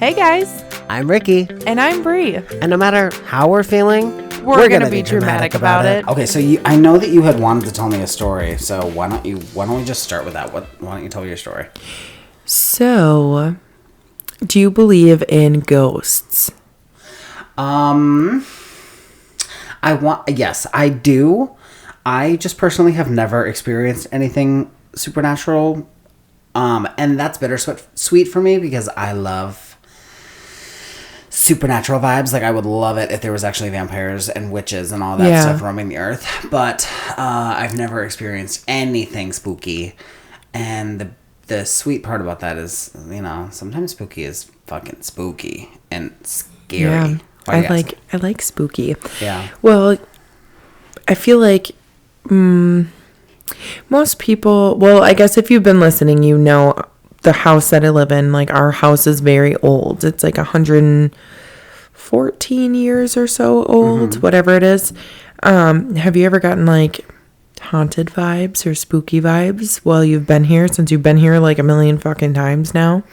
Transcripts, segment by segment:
Hey guys, I'm Ricky, and I'm Bree. and no matter how we're feeling, We're gonna be dramatic about it. Okay, so I know that you had wanted to tell me a story, so why don't we just start with that? Why don't you tell me your story? So, do you believe in ghosts? Yes, I do. I just personally have never experienced anything supernatural. And that's bittersweet for me because I love supernatural vibes. Like, I would love it if there was actually vampires and witches and all that stuff roaming the earth. But I've never experienced anything spooky. And the sweet part about that is, sometimes spooky is fucking spooky and scary. Yeah, I like spooky. Yeah. Well, I feel like most people, well, I guess if you've been listening, you know the house that I live in, like our house is very old. It's like 114 years or so old, whatever it is. Have you ever gotten like haunted vibes or spooky vibes while you've been here, since you've been here like a million fucking times now?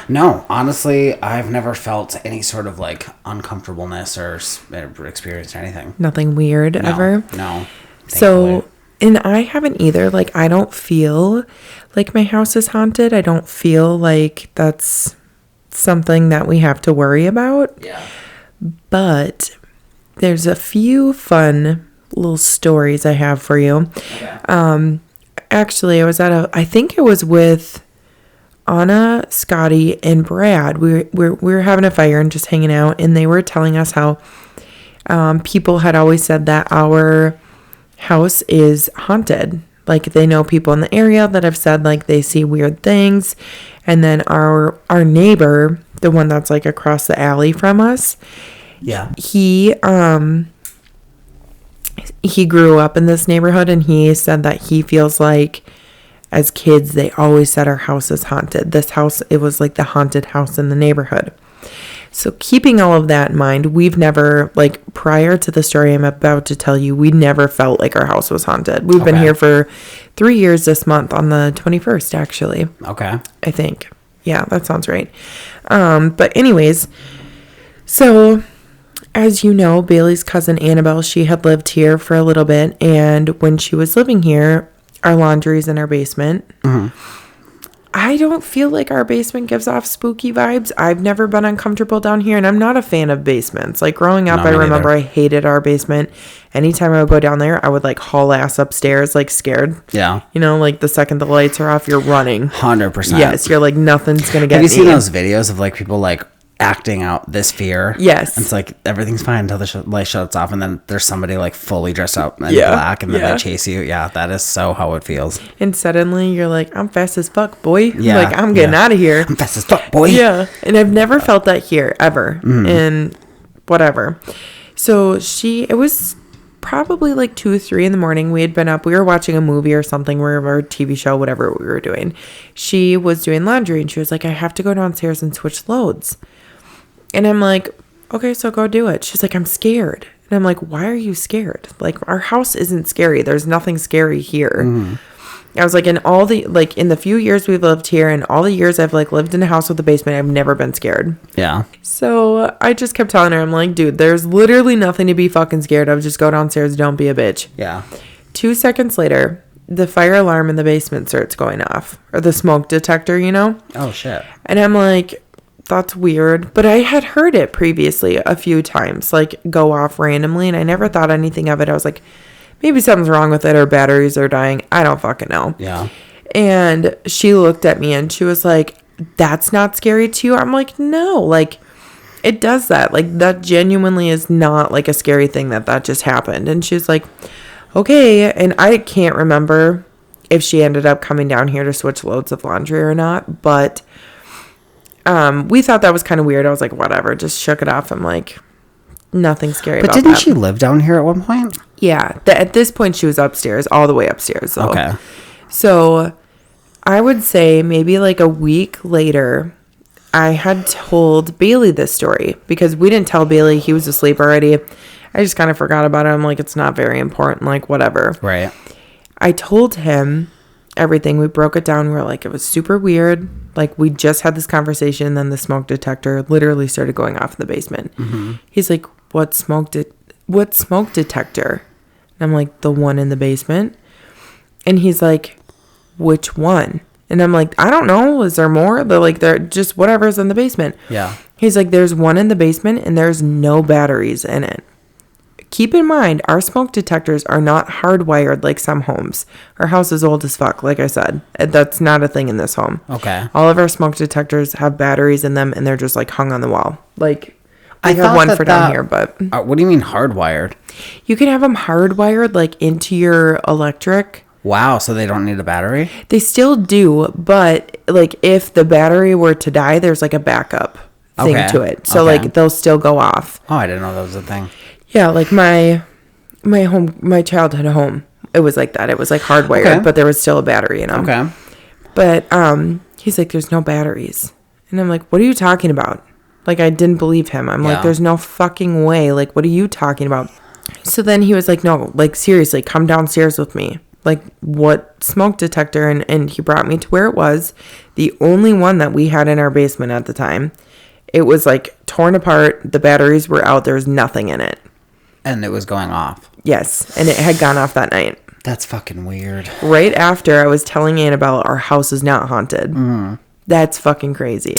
No, honestly, I've never felt any sort of like uncomfortableness or experienced anything. Nothing weird ever? No. So, and I haven't either. Like, I don't feel like my house is haunted. I don't feel like that's something that we have to worry about. Yeah. But there's a few fun little stories I have for you. Okay. Actually, I think it was with Anna, Scotty, and Brad. We were having a fire and just hanging out, and they were telling us how people had always said that our house is haunted. Like, they know people in the area that have said like they see weird things. And then our neighbor, the one that's like across the alley from us, he grew up in this neighborhood, and he said that he feels like as kids they always said our house is haunted. This house, it was like the haunted house in the neighborhood. So keeping all of that in mind, we've never, like, prior to the story I'm about to tell you, we never felt like our house was haunted. We've been here for 3 years this month, on the 21st, actually. Okay. I think. Yeah, that sounds right. But anyways, so as you know, Bailey's cousin Annabelle, she had lived here for a little bit. And when she was living here, our laundry's in our basement. Mm-hmm. I don't feel like our basement gives off spooky vibes. I've never been uncomfortable down here, and I'm not a fan of basements. Like, growing up, I remember I hated our basement. Anytime I would go down there, I would like haul ass upstairs, like scared. Yeah. You know, like the second the lights are off, you're running. 100%. Yes, you're like, nothing's going to get me. Have you seen those videos of like people like acting out this fear? Yes. And it's like everything's fine until the light shuts off, and then there's somebody like fully dressed up in black, and then they chase you. Yeah, that is so how it feels. And suddenly you're like, I'm fast as fuck, boy. Yeah. Like, I'm getting out of here. I'm fast as fuck, boy. Yeah. And I've never felt that here ever. And whatever. So it was probably like 2 or 3 in the morning. We had been up. We were watching a movie or something, or a TV show, whatever we were doing. She was doing laundry, and she was like, I have to go downstairs and switch loads. And I'm like, okay, so go do it. She's like, I'm scared. And I'm like, why are you scared? Like, our house isn't scary. There's nothing scary here. I was like, in the few years we've lived here, and all the years I've like lived in a house with a basement, I've never been scared. Yeah. So I just kept telling her, I'm like, dude, there's literally nothing to be fucking scared of. Just go downstairs. Don't be a bitch. Yeah. 2 seconds later, the fire alarm in the basement starts going off, or the smoke detector, you know? Oh, shit. And I'm like, that's weird. But I had heard it previously a few times, like, go off randomly, and I never thought anything of it. I was like, maybe something's wrong with it, or batteries are dying. I don't fucking know. Yeah. And she looked at me and she was like, that's not scary to you? I'm like, no, like, it does that. Like, that genuinely is not like a scary thing that just happened. And she's like, okay. And I can't remember if she ended up coming down here to switch loads of laundry or not, but we thought that was kind of weird. I was like, whatever, just shook it off. I'm like, nothing scary about that. But didn't she live down here at one point? Yeah. At this point, she was upstairs, all the way upstairs. Though. Okay. So I would say maybe like a week later, I had told Bailey this story, because we didn't tell Bailey. He was asleep already. I just kind of forgot about it. I'm like, it's not very important, like, whatever. Right. I told him everything. We broke it down. We were like, it was super weird. Like, we just had this conversation, then the smoke detector literally started going off in the basement. He's like, what smoke detector? And I'm like, the one in the basement. And he's like, which one? And I'm like, I don't know. Is there more? They're just whatever's in the basement. Yeah. He's like, there's one in the basement and there's no batteries in it. Keep in mind, our smoke detectors are not hardwired like some homes. Our house is old as fuck, like I said. That's not a thing in this home. Okay. All of our smoke detectors have batteries in them, and they're just, like, hung on the wall. Like, I have thought one for down here, but... what do you mean hardwired? You can have them hardwired, like, into your electric. Wow, so they don't need a battery? They still do, but, like, if the battery were to die, there's, like, a backup thing to it. So, like, they'll still go off. Oh, I didn't know that was a thing. Yeah, like my childhood home, it was like that. It was like hardwired, but there was still a battery in them. Okay. But he's like, there's no batteries. And I'm like, what are you talking about? Like, I didn't believe him. I'm like, there's no fucking way. Like, what are you talking about? So then he was like, no, like, seriously, come downstairs with me. Like, what smoke detector? And he brought me to where it was. The only one that we had in our basement at the time. It was, like, torn apart. The batteries were out. There was nothing in it. And it was going off. Yes, and it had gone off that night. That's fucking weird. Right after I was telling Annabelle our house is not haunted. That's fucking crazy.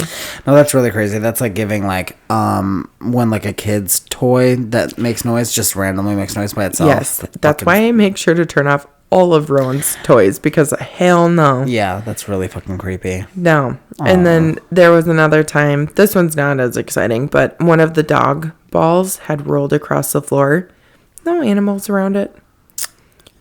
No, that's really crazy. That's like giving like when like a kid's toy that makes noise just randomly makes noise by itself. Yes, that's why I make sure to turn off all of Rowan's toys, because hell no. Yeah, that's really fucking creepy. No. Aww. And then there was another time, this one's not as exciting, but one of the dog balls had rolled across the floor. No animals around it.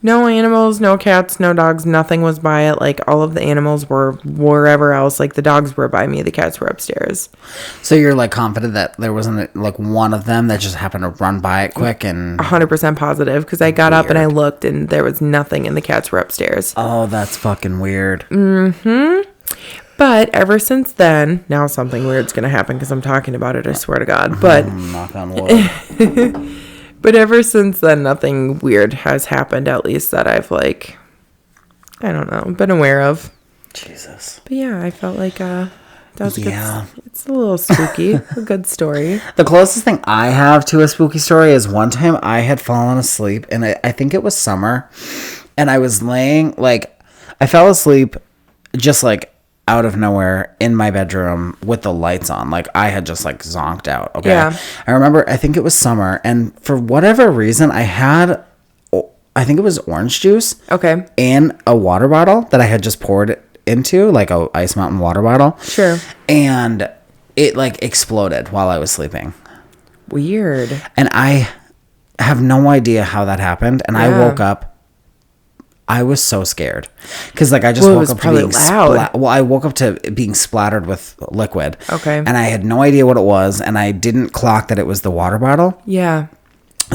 No animals, no cats, no dogs, nothing was by it. Like, all of the animals were wherever else. Like, the dogs were by me, the cats were upstairs. So you're, like, confident that there wasn't, like, one of them that just happened to run by it quick and... 100% positive, because I got up and I looked and there was nothing and the cats were upstairs. Oh, that's fucking weird. Mm-hmm. But ever since then, now something weird's going to happen because I'm talking about it, I swear to God. But knock on wood. But ever since then, nothing weird has happened, at least that I've, like, I don't know, been aware of. Jesus. But yeah, I felt like that was a good, it's a little spooky, a good story. The closest thing I have to a spooky story is one time I had fallen asleep, and I think it was summer, and I was laying, like, I fell asleep just, like, out of nowhere in my bedroom with the lights on. Like, I had just, like, zonked out. Okay. Yeah. I remember, I think it was summer, and for whatever reason, I think it was orange juice. Okay. And a water bottle that I had just poured into, like a Ice Mountain water bottle. Sure. And it, like, exploded while I was sleeping. Weird. And I have no idea how that happened. And I woke up. I was so scared because, like, I just woke up to being loud. I woke up to being splattered with liquid. Okay. And I had no idea what it was, and I didn't clock that it was the water bottle. Yeah.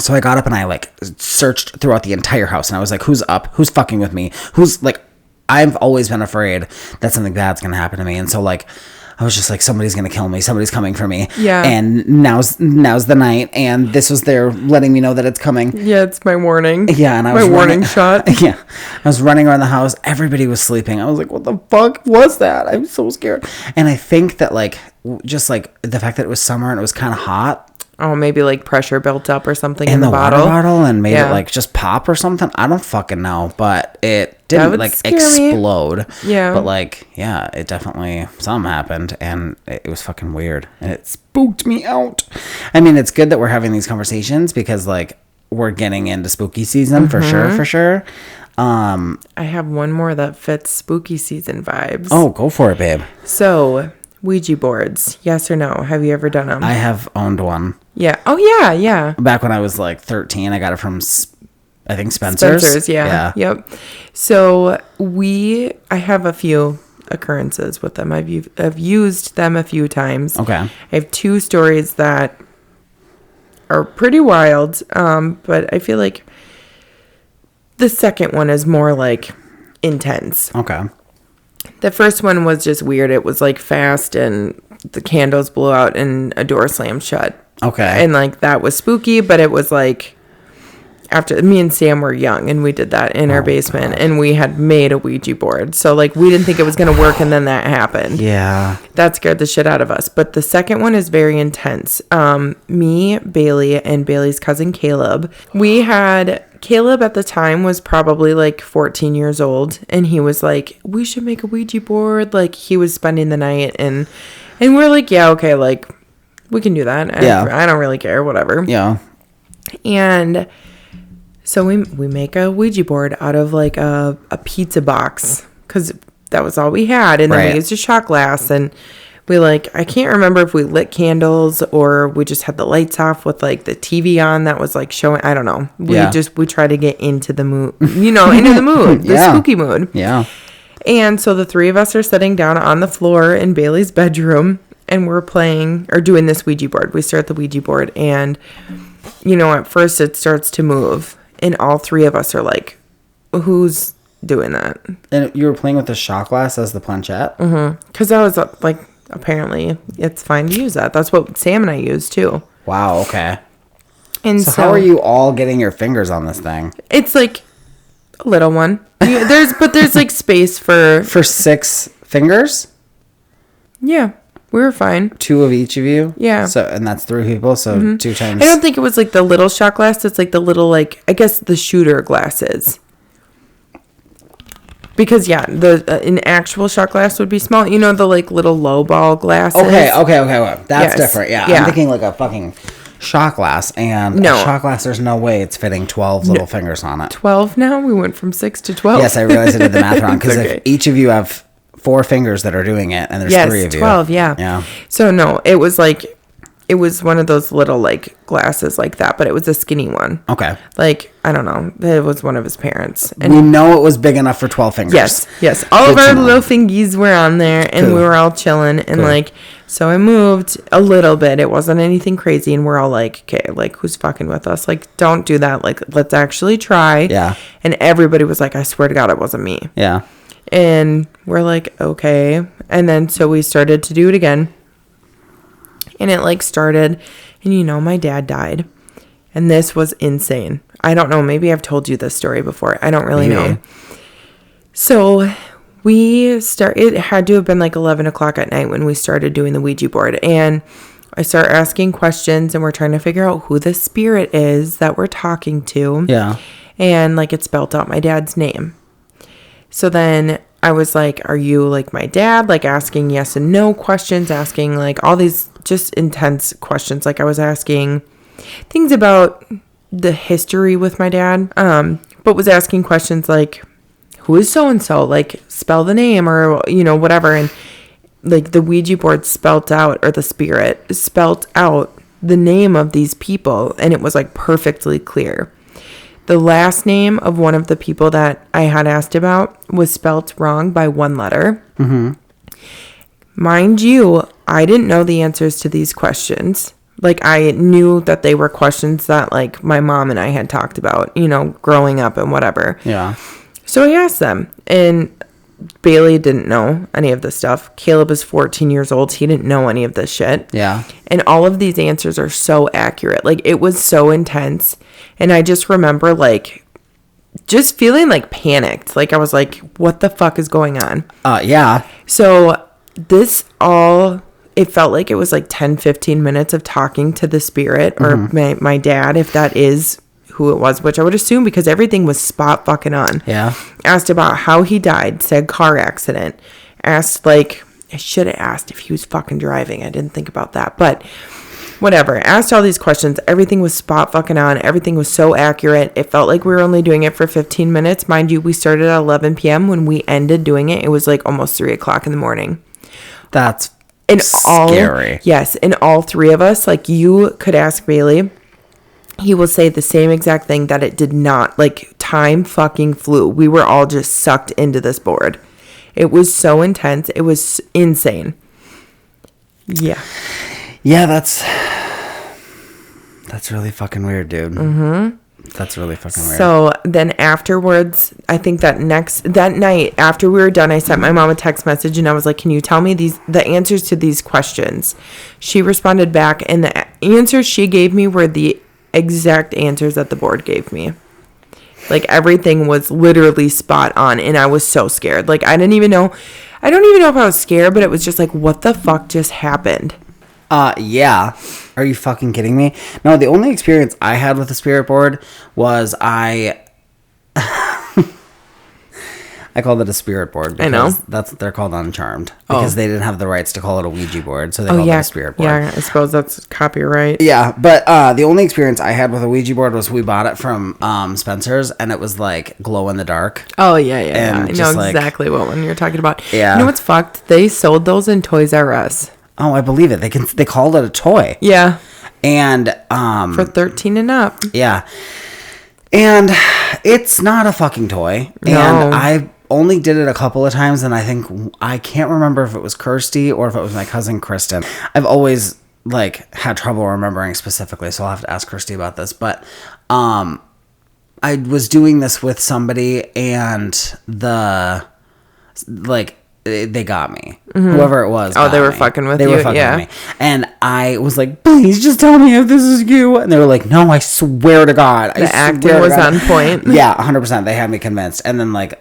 So I got up and I, like, searched throughout the entire house, and I was like, who's up? Who's fucking with me? Who's, like, I've always been afraid that something bad's gonna happen to me, and so, like, I was just like, somebody's going to kill me. Somebody's coming for me. Yeah. And now's the night. And this was their letting me know that it's coming. Yeah, it's my warning. Yeah. And I was warning shot. Yeah. I was running around the house. Everybody was sleeping. I was like, what the fuck was that? I'm so scared. And I think that, like, just like the fact that it was summer and it was kind of hot. Oh, maybe like pressure built up or something in the bottle. Water bottle and made it like just pop or something. I don't fucking know, but it didn't like explode. Me. Yeah. But like, yeah, it definitely, something happened and it was fucking weird and it spooked me out. I mean, it's good that we're having these conversations because like we're getting into spooky season for sure. I have one more that fits spooky season vibes. Oh, go for it, babe. So, Ouija boards, yes or no? Have you ever done them? I have owned one. Yeah. Oh, yeah, yeah. Back when I was like 13, I got it from, I think, Spencer's. Yeah. Yep. So, I have a few occurrences with them. I've used them a few times. Okay. I have two stories that are pretty wild, but I feel like the second one is more like intense. Okay. The first one was just weird. It was like fast and the candles blew out and a door slammed shut. Okay. And like that was spooky, but it was like, after me and Sam were young and we did that in our basement and we had made a Ouija board. So like we didn't think it was going to work and then that happened. Yeah. That scared the shit out of us. But the second one is very intense. Me, Bailey, and Bailey's cousin Caleb. Caleb at the time was probably like 14 years old and he was like, we should make a Ouija board. Like he was spending the night and we're like, yeah, okay, like we can do that. I don't really care, whatever. Yeah. And so we make a Ouija board out of like a pizza box because that was all we had. And then we used a shot glass and I can't remember if we lit candles or we just had the lights off with like the TV on that was like showing, I don't know. We tried to get into the mood, into the mood, the spooky mood. Yeah. And so the three of us are sitting down on the floor in Bailey's bedroom and we're playing or doing this Ouija board. We start the Ouija board and, at first it starts to move and all three of us are like, who's doing that? And you were playing with the shot glass as the planchette? Mm-hmm. Because I was like, apparently it's fine to use that. That's what Sam and I use too. Wow, okay. And so how are you all getting your fingers on this thing? It's like a little one. There's like space for 6 fingers? Yeah. We were fine. 2 of each of you? Yeah. So and that's 3 people, so 2 times. I don't think it was like the little shot glass. It's like the little like I guess the shooter glasses. Because an actual shot glass would be small. The like little low ball glasses. Okay. That's different. Yeah. I'm thinking like a fucking shot glass and a shot glass. There's no way it's fitting 12 little fingers on it. 12 now. We went from 6 to 12. Yes, I realized I did the math wrong because if each of you have 4 fingers that are doing it, and there's 3 of you. 12. Yeah. Yeah. So no, it was one of those little like glasses like that, but it was a skinny one. Okay. Like, I don't know. It was one of his parents. And we know it was big enough for 12 fingers. Yes. All of our little fingies were on there and we were all chilling and so I moved a little bit. It wasn't anything crazy and we're all like, okay, like who's fucking with us? Like, don't do that. Like, let's actually try. Yeah. And everybody was like, I swear to God, it wasn't me. Yeah. And we're like, okay. And then so we started to do it again. And it like started and my dad died. And this was insane. I don't know. Maybe I've told you this story before. I don't really know. So it had to have been like 11 o'clock at night when we started doing the Ouija board. And I start asking questions and we're trying to figure out who the spirit is that we're talking to. Yeah. And like it spelled out my dad's name. So then I was like, are you like my dad? Like asking yes and no questions, asking like all these just intense questions. Like I was asking things about the history with my dad, but was asking questions like, who is so-and-so? Like spell the name or, whatever. And like the Ouija board spelt out, or the spirit spelt out the name of these people. And it was like perfectly clear. The last name of one of the people that I had asked about was spelt wrong by 1 letter. Mm-hmm. Mind you, I didn't know the answers to these questions. Like, I knew that they were questions that, like, my mom and I had talked about, growing up and whatever. Yeah. So I asked them, and Bailey didn't know any of this stuff. Caleb is 14 years old. He didn't know any of this shit. Yeah. And all of these answers are so accurate. Like, it was so intense. And I just remember, like, just feeling, like, panicked. Like, I was like, what the fuck is going on? Yeah. So it felt like it was, like, 10, 15 minutes of talking to the spirit or my dad, if that is who it was, which I would assume because everything was spot fucking on. Yeah. Asked about how he died, said car accident. Asked, like, I should have asked if he was fucking driving. I didn't think about that, but whatever. Asked all these questions. Everything was spot fucking on. Everything was so accurate. It felt like we were only doing it for 15 minutes. Mind you, we started at 11 p.m. When we ended doing it, it was like almost 3 o'clock in the morning. That's scary. Yes. And all 3 of us, like, you could ask Bailey. He will say the same exact thing, that it did not, like, time fucking flew. We were all just sucked into this board. It was so intense. It was insane. Yeah. Yeah, that's really fucking weird, dude. Mm-hmm. That's really fucking weird. So then afterwards, I think that night after we were done, I sent my mom a text message and I was like, can you tell me the answers to these questions? She responded back and the answers she gave me were the exact answers that the board gave me. Like, everything was literally spot on, and I was so scared. Like, I don't even know if I was scared, but it was just like, what the fuck just happened? Yeah. Are you fucking kidding me? No, the only experience I had with the spirit board was I called it a spirit board because I know. that's what they're called on Charmed. Because they didn't have the rights to call it a Ouija board, so they called it a spirit board. Yeah, I suppose that's copyright. Yeah, but the only experience I had with a Ouija board was we bought it from Spencer's, and it was like glow in the dark. Oh, yeah. And I know just, like, exactly what one you're talking about. Yeah. You know what's fucked? They sold those in Toys R Us. Oh, I believe it. They called it a toy. Yeah. And for 13 and up. Yeah. And it's not a fucking toy. No. And I only did it a couple of times, and I can't remember if it was Kirsty or if it was my cousin Kristen. I've always like had trouble remembering specifically, so I'll have to ask Kirsty about this. But I was doing this with somebody, and they got me. Mm-hmm. Whoever it was. Oh, they were me. fucking with you. you. They were fucking yeah. with me. And I was like, please just tell me if this is you. And they were like, no, I swear to God. The acting was on point. Yeah, 100%. They had me convinced. And then like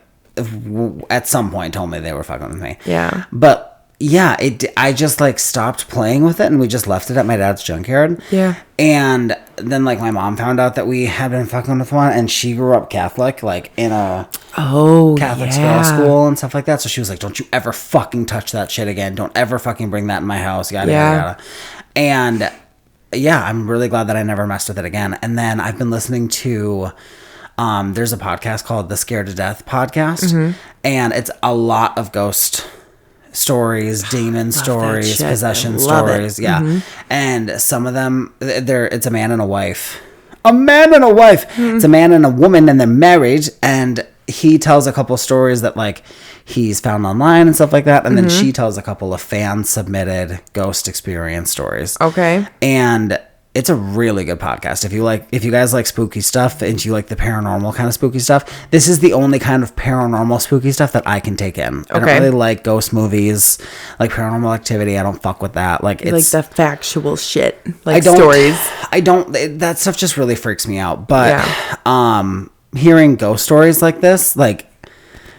at some point told me they were fucking with me. Yeah. But yeah, I just like stopped playing with it, and we just left it at my dad's junkyard. Yeah. And then like my mom found out that we had been fucking with one, and she grew up Catholic, like in a Catholic girls' school and stuff like that. So she was like, don't you ever fucking touch that shit again. Don't ever fucking bring that in my house. Yada, yada, yada. And yeah, I'm really glad that I never messed with it again. And then I've been listening to there's a podcast called the Scared to Death podcast, and it's a lot of ghost stories, demon stories, possession stories. Yeah. And some of them, it's a man and a wife. It's a man and a woman, and they're married, and he tells a couple stories that like he's found online and stuff like that, and then she tells a couple of fan submitted ghost experience stories. Okay. And it's a really good podcast. If you guys like spooky stuff and you like the paranormal kind of spooky stuff, this is the only kind of paranormal spooky stuff that I can take in. I don't really like ghost movies, like Paranormal Activity. I don't fuck with that. Like it's like the factual shit, like stories. That stuff just really freaks me out. But hearing ghost stories like this, like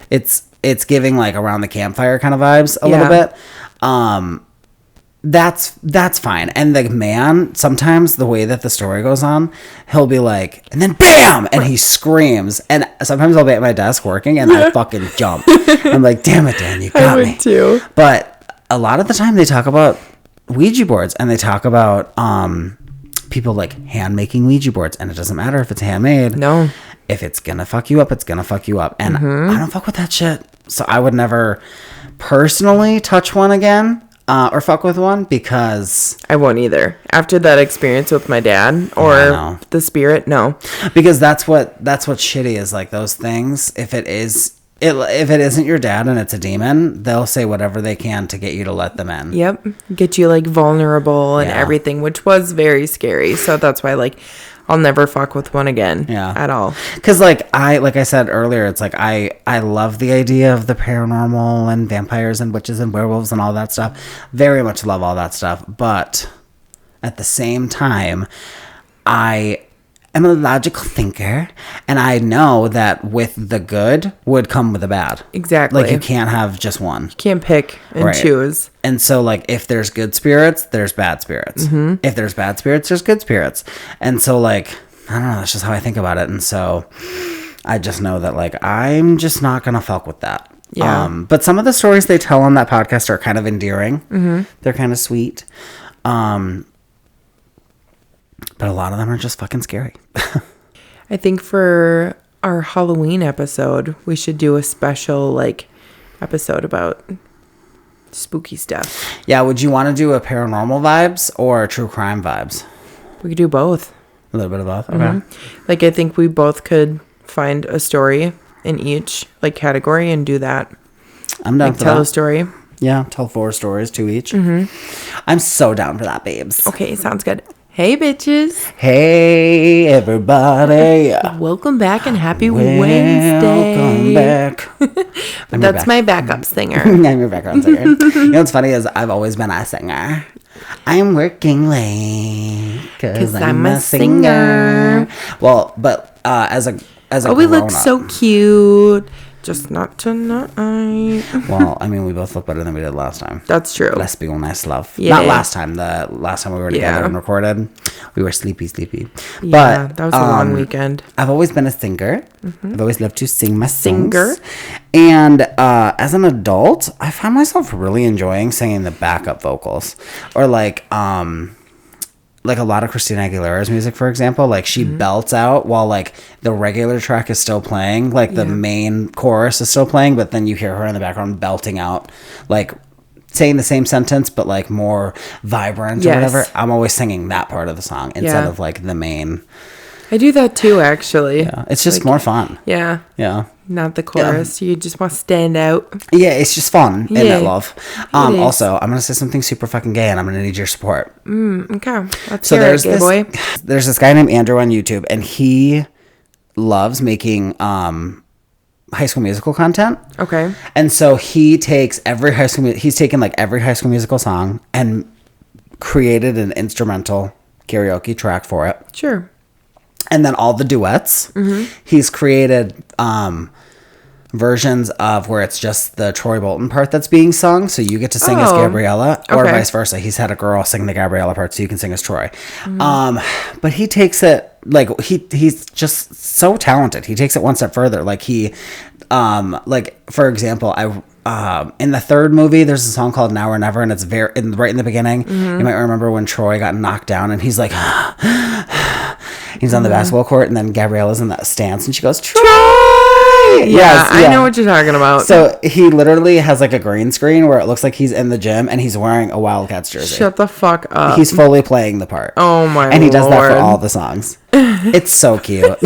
it's giving like around the campfire kind of vibes a little bit. That's fine. And the man, sometimes the way that the story goes on, he'll be like, and then BAM! And he screams. And sometimes I'll be at my desk working, and I fucking jump. I'm like, damn it, Dan, you got me. Too. But a lot of the time they talk about Ouija boards, and they talk about people like hand making Ouija boards, and it doesn't matter if it's handmade. No. If it's gonna fuck you up, it's gonna fuck you up. And I don't fuck with that shit. So I would never personally touch one again. Or fuck with one, because I won't either. After that experience with my dad or the spirit, no. Because that's what's shitty is like those things. If it isn't your dad and it's a demon, they'll say whatever they can to get you to let them in. Yep. Get you like vulnerable and everything, which was very scary. So that's why like I'll never fuck with one again. Yeah. At all. Because like I said earlier, it's like I love the idea of the paranormal and vampires and witches and werewolves and all that stuff. Very much love all that stuff. But at the same time, I am a logical thinker, and I know that with the good would come with the bad. Exactly. Like you can't have just one. You can't pick and choose. And so like if there's good spirits, there's bad spirits. If there's bad spirits, there's good spirits. And so like, I don't know, that's just how I think about it. And so I just know that like I'm just not gonna fuck with that. Yeah. But some of the stories they tell on that podcast are kind of endearing. They're kind of sweet. But a lot of them are just fucking scary. I think for our Halloween episode, we should do a special like episode about spooky stuff. Yeah, would you want to do a paranormal vibes or true crime vibes? We could do both. A little bit of both. Okay. Like I think we both could find a story in each like category and do that. I'm down for that. Tell a story. Yeah, tell 4 stories, 2 each. I'm so down for that, babes. Okay, sounds good. Hey, bitches. Hey, everybody. Welcome back and happy Wednesday. Welcome back. That's my backup singer. I'm your background singer. You know what's funny is I've always been a singer. I'm working late because 'Cause I'm I'm a a singer. singer. Well, but as a we look grown-up- so cute. Just not tonight. Well, I mean, we both look better than we did last time. That's true. Let's be honest, love. Yeah. Not last time. The last time we were together Yeah. and recorded, we were sleepy. Yeah, But that was a long weekend. I've always been a singer. I've always loved to sing my Singer. songs. And as an adult, I find myself really enjoying singing the backup vocals, or like a lot of Christina Aguilera's music, for example. Like she belts out while like the regular track is still playing, like the main chorus is still playing, but then you hear her in the background belting out, like saying the same sentence but like more vibrant or Yes. whatever. I'm always singing that part of the song instead Yeah. of like the main. I do that too, actually. Yeah, it's just more fun. Yeah. Yeah. Not the chorus. You just want to stand out. Yeah, it's just fun, isn't Yeah, it, love? it is. Also, I'm gonna say something super fucking gay, and I'm gonna need your support. Okay. Let's So hear there's it, gay boy. there's this guy named Andrew on YouTube, and he loves making High School Musical content. Okay. And so he takes he's taken like every High School Musical song and created an instrumental karaoke track for it. Sure. And then all the duets, he's created versions of where it's just the Troy Bolton part that's being sung, so you get to sing as Oh, Gabriella, or okay. vice versa. He's had a girl sing the Gabriella part, so you can sing as Troy. But he takes it like he's just so talented. He takes it one step further. Like he, like for example, in the third movie, there's a song called Now or Never, and it's right in the beginning. You might remember when Troy got knocked down, and he's like. He's on the basketball court, and then Gabriella's in that stance, and she goes, Troy! Yeah, I know what you're talking about. So he literally has like a green screen where it looks like he's in the gym, and he's wearing a Wildcats jersey. Shut the fuck up. He's fully playing the part. Oh my And he does that for Lord. all the songs. It's so cute.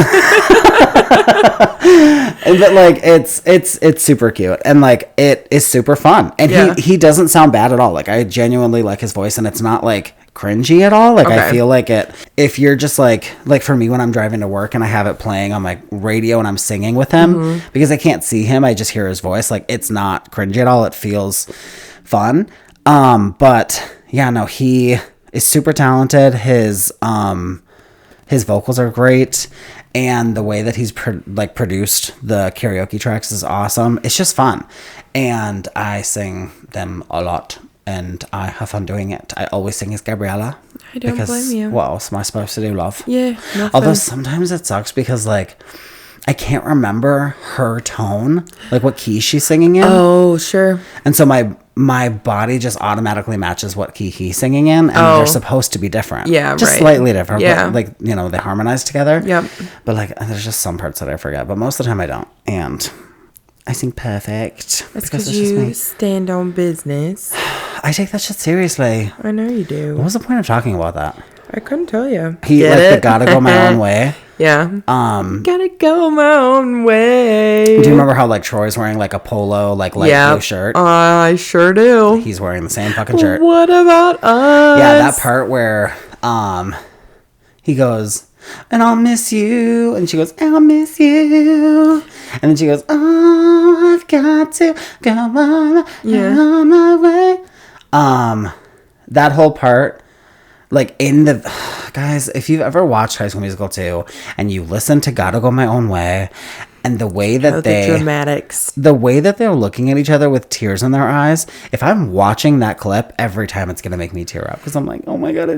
But like it's super cute, and like it is super fun, and Yeah. he doesn't sound bad at all. Like I genuinely like his voice, and it's not like cringy at all. Like I Okay. feel like if you're just like for me when I'm driving to work and I have it playing on my radio and I'm singing with him because I can't see him, I just hear his voice. Like it's not cringy at all. It feels fun. But yeah, no, he is super talented. His vocals are great, and the way that he's produced the karaoke tracks is awesome. It's just fun, and I sing them a lot, and I have fun doing it. I always sing as Gabriella. I don't blame you. What else am I supposed to do, love? Yeah, nothing. Although sometimes it sucks because like I can't remember her tone, like what key she's singing in. Oh, sure. And so my body just automatically matches what key he's singing in, and they're supposed to be different. Yeah, just right. slightly different. Yeah. But like they harmonize together. Yep. But like there's just some parts that I forget, but most of the time I don't, and I sing perfect. That's because because it's just you me. stand on business. I take that shit seriously. I know you do. What was the point of talking about that? I couldn't tell you. He Get like it? the gotta go my own way. Yeah. Gotta go my own way. Do you remember how like Troy's wearing like a polo like light blue shirt? I sure do. He's wearing the same fucking shirt. What about us? Yeah, that part where he goes, and I'll miss you, and she goes, I'll miss you, and then she goes, oh, I've got to go on my way. That whole part, like in the guys, if you've ever watched High School Musical 2 and you listen to Gotta Go My Own Way, and the way that the dramatics, the way that they're looking at each other with tears in their eyes, if I'm watching that clip every time, it's gonna make me tear up because I'm like, oh my god,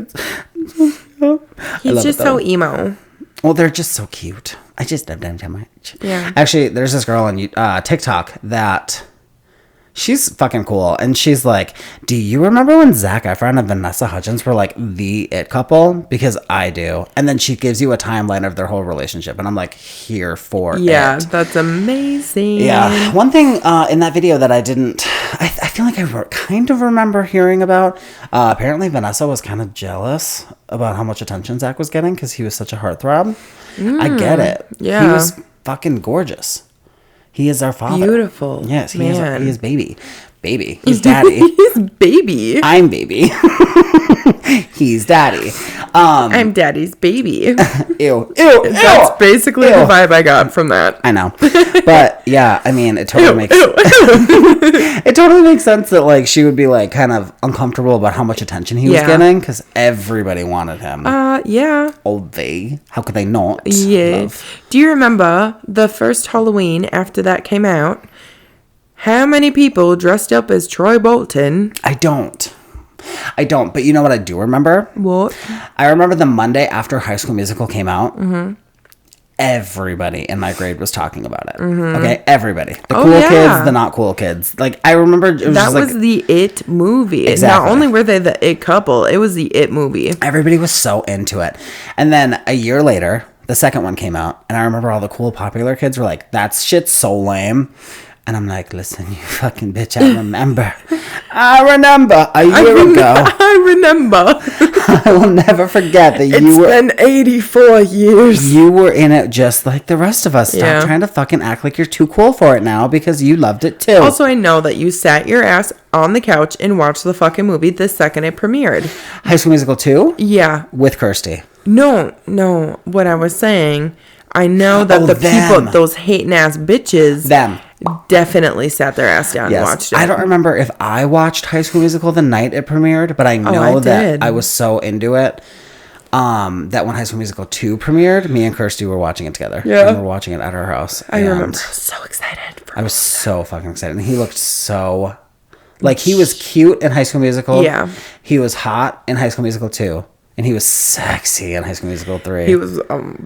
he's just so emo. well, they're just so cute. I just love them so much. Yeah. Actually, there's this girl on TikTok that she's fucking cool, and she's like, do you remember when Zac Efron and Vanessa Hudgens were like the it couple? Because I do. And then she gives you a timeline of their whole relationship, and I'm like, here for Yeah, it. that's amazing. Yeah. One thing in that video that I feel like I kind of remember hearing about, apparently Vanessa was kind of jealous about how much attention Zac was getting because he was such a heartthrob. I get it. yeah. He was fucking gorgeous. He is our father. Beautiful. Yes, he man. is baby. Baby. He's daddy. He's baby. I'm baby. He's daddy. I'm daddy's baby. Ew. That's basically the vibe I got from that. I know. But yeah, I mean, it totally makes it totally makes sense that like she would be like kind of uncomfortable about how much attention he was getting because everybody wanted him. Yeah. Oh, how could they not? Yeah. Love? Do you remember the first Halloween after that came out? How many people dressed up as Troy Bolton? I don't. But you know what I do remember? What? I remember the Monday after High School Musical came out. Mm-hmm. Everybody in my grade was talking about it. Mm-hmm. Okay, everybody. The cool kids, the not cool kids. Like, I remember it was that was the It movie. Exactly. Not only were they the It couple, it was the It movie. Everybody was so into it. And then a year later, the second one came out. And I remember all the cool popular kids were like, that shit's so lame. And I'm like, listen, you fucking bitch, I remember a year ago. I remember. I will never forget that It's been 84 years. You were in it just like the rest of us. Stop Yeah. trying to fucking act like you're too cool for it now because you loved it too. Also, I know that you sat your ass on the couch and watched the fucking movie the second it premiered. High School Musical 2? Yeah. With Kirsty. No. What I was saying, I know that people, those hating ass bitches, definitely sat their ass down and watched it. I don't remember if I watched High School Musical the night it premiered, but I know that I was so into it that when High School Musical 2 premiered, me and Kirsty were watching it together. Yeah. And we were watching it at her house. I remember. I was so excited. I was so fucking excited. And he looked so... Like, he was cute in High School Musical. Yeah. He was hot in High School Musical 2. And he was sexy in High School Musical 3. He was